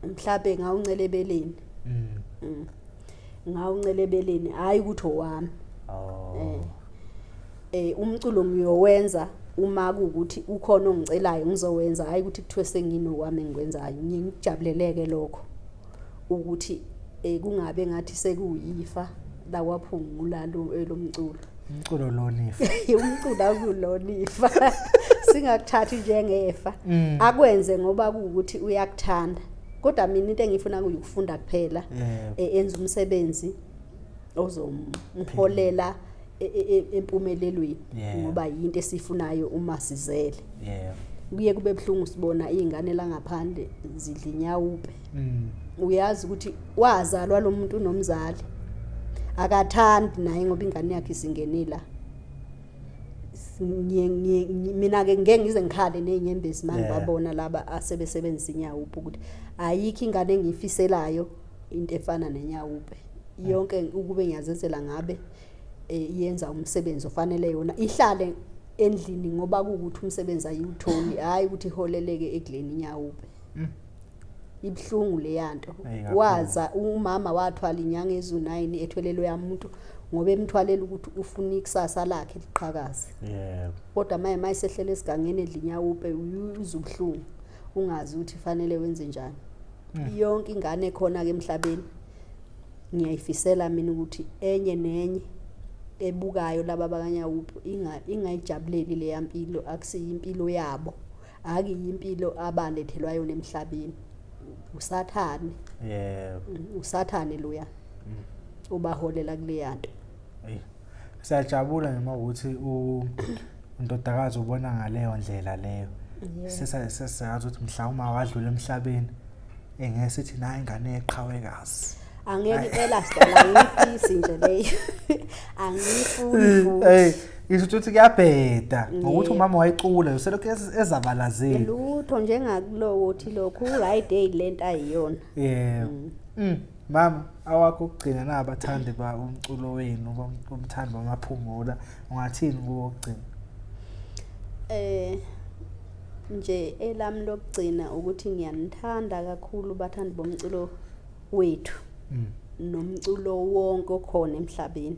mhlawumbe ngawuncelebeleni. Ngawuncelebeleni hayi ukuthi owami. Umculo ngiyowenza uma ukuthi ukhona ongicelayo ngizowenza hayi ukuthi kuthiwe senginowami engikwenzayo. Ngijabuleleke lokho ukuthi kungabe ngathi sekuyifa la kwaphungula lo mculo. Umculo lonifa. Umculo akulonifa. Singakuthathi njengefa. Akwenze ngoba ukuthi uyakuthanda. Kodwa mina into engifuna ukufunda kuphela enza umsebenzi ozomholela empumelelweni ngoba yinto esifunayo uma sizele. Kuye kube ebhlungu sibona izingane la ngaphandle zidla inyawupe. Uyazi ukuthi wazalwa lo muntu nomzali akathandi naye ngoba ingane yakhe isingenela. Mina ke ngeke ngize ngikhale nezinyembezi mangibabona laba asebesebenzisa inyawupe ukuthi ayikho ingane engifiselayo into efana nenyawupe. Yonke ukube ngiyazenzela ngabe yenza umsebenzi ofanele yona ihlale endlini ngoba ukuthi umsebenzi ayiwutholi hayi ukuthi iholeleke ekudleni inyawupe. Ibhlungu le yanto. Waza umama wathwala inyanga ezi9 ethelelwe yamuntu ngoba emthwalela ukuthi ufuna ikusasa lakhe liqhakaze. Kodwa maye sehlele esigangeni edlinyawupe uzubhlungu ungazi ukuthi fanele wenze njani. Yonke ingane khona ke emhlabeni ngiyayifisela mina ukuthi enye nenye ebukayo laba bakanyawupe ingayijabuleli le yampilo akusiyi impilo yabo akiyimpilo abalethelwa yona emhlabeni. Usathane. Usathane loya. Ubaholela kule yanto. Siyajabula noma ukuthi undodakazi ubona ngaleyo ndlela leyo. Sesazi ukuthi mhlawumbe wadlula emhlabeni engeke sithi na ingane eqhawekazi. Angeke impela sidala ngifisi nje leyo. Angifuni. Isithuthi kuyabheda ngokuthi umama wayicula uselokhu ezabalazeni. Lutho njengakulowo uthi lokhu right day lento ayiyona. Mama awakho ukugcina nabathandi ba umculo wenu umthandi bamaphungula ungathini ukugcina? Nje elami lokugcina ukuthi ngiyanithanda kakhulu bathandi bomculo wethu. Nomculo wonke okhona emhlabeni.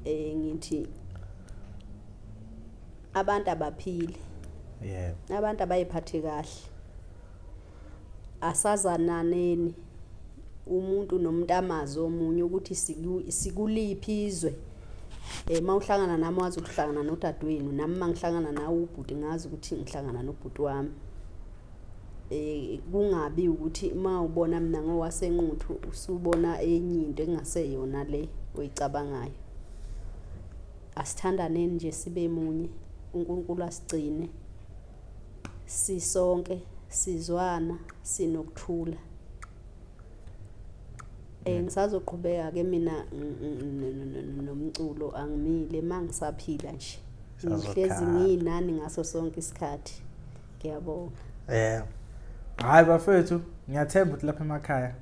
Ngithi abantu abaphile. Abantu abayiphathe kahle. Asazananeni umuntu nomuntu amazi omunye ukuthi sikuliphi izwe. Mawuhlangana nami wazi ukuhlangana nodadewenu nami mangihlangana nawe ubhuti ngazi ukuthi ngihlangana nobhuti wami. Kungabi ukuthi mawubona mina ngowasenquthu usubona enye into engaseyona le oyicabangayo. Asithandaneni nje sibe munye uNkulunkulu asigcine sisonke sizwana sinokuthula. Ngisazoqhubeka ke mina nomculo angimile mangisaphila nje. Ngihlezi ngiyinani ngaso sonke isikhathi. Ngiyabonga. Hayi bafethu ngiyathemba ukuthi lapha emakhaya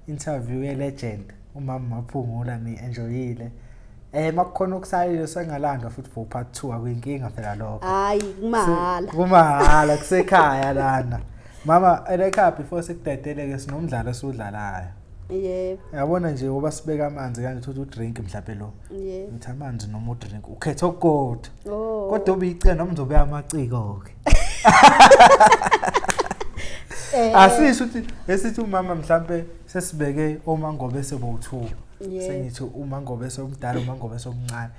interview ye legend umama Maphungula ni enjoyile. Makukhona ukusalile sengalandwa futhi for part 2 akuyinkinga phela lokho. Hayi kumahala. Kumahala kusekhaya lana. Mama ekhaya before sikudedeleke sinomdlalo esudlalayo. Yebo. Yabona nje uba sibeka amanzi kanje uthatha udrink mhlawumbe lo. Yebo. Uthi amanzi noma udrink ukhetha okukodwa. Oh. Kodwa ubicela noma uzobe amaciko ke. Asisho ukuthi esithi umama mhlawumbe sesibeke omangobe sebo2. Sengithi umangobe somdala umangobe somncane.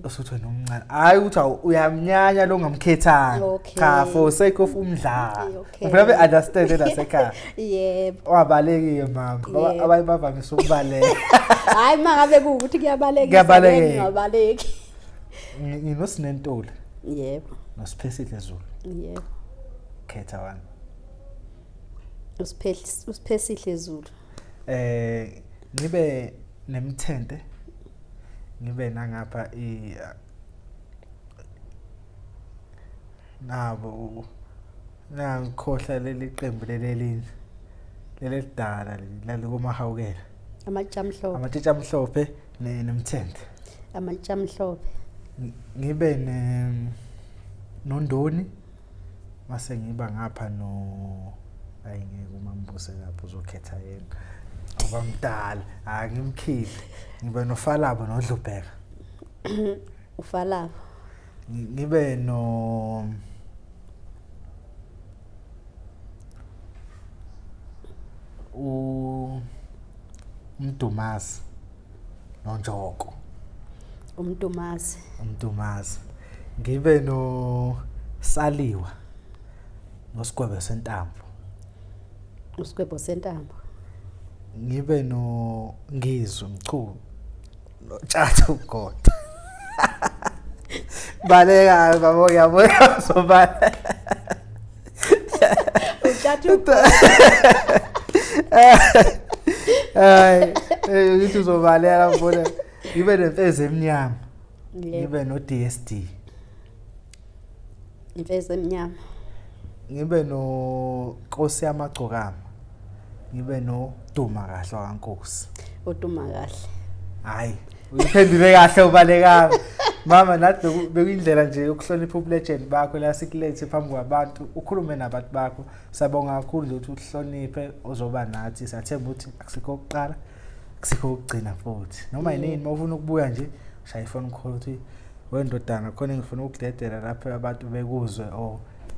Usuthi wena umncane. Hayi uthi uyamnyanya lo ngamkhethanga. Cha for sake of umdlalo. Uvela understand lasekhaya. Yebo. Wabalekile mama. Abayi bavamise ukubaleka. Hayi mangabe ukuthi kuyabaleka ngingabaleki. Nginosinentoli. Yebo. Nosiphelisihle Zulu. Yebo. Khetha wani. Usiphelisihle Zulu. Ngibe nemthente. Ngibe nangapha nabo nangikhohla leli qembu lelinye. Leli dala leli komahawukela. Amajamhlophe. Amatshitshi amhlophe nemthente. Amajamhlophe. Ngibe nondoni mase ngiba ngapha ayingeke umambuse lapho uzokhetha yena obamdala ngimkhiphe ngibe noFalabo noDlubheka uFalabo ngibe uMdumazi noNjoko uMdumazi ngibe noSaliwa noSigwebo sentambo uSigwebo sentambo ngibe noNgizwe Mchunu noTshatha uGoda baleka babo yabo sobala uTshatha uGoda ngithi uzobaleka mbona ngibe nemfeze emnyama ngibe noDSD imfeze emnyama ngibe noNkosi yamagcokama ngibe noDuma kahle waNkosi uDuma kahle hayi uyiphendule kahle ubaleka mama nathi bekuyindlela nje yokuhlonipha ubulegend bakho la sikulethe phambi kwabantu ukhulume nabantu bakho sabonga kakhulu nje ukuthi uhloniphe ozoba nathi sathemba ukuthi akusikho ukuqala akusikho ukugcina futhi noma yini mawufuna ukubuya nje shaya ifone call uthi wendodana khona ngifuna ukudedela lapha abantu bekuzwe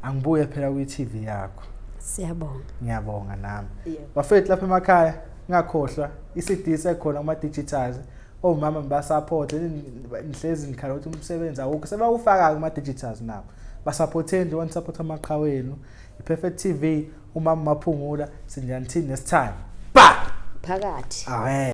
angibuye phela kwi-TV yakho. Siyabonga. Ngiyabonga nami. Bafethu lapha emakhaya ngakhohlwa iCD sekhona kuma digitize. Omama basupport nihlezi nikhala ukuthi umsebenzi awukho sebawufaka kuma digitize nabo. Basupporteni nje support amaqhawe wenu. iPerfect TV umama Maphungula sinjani thini nesithando. Ba! Phakathi.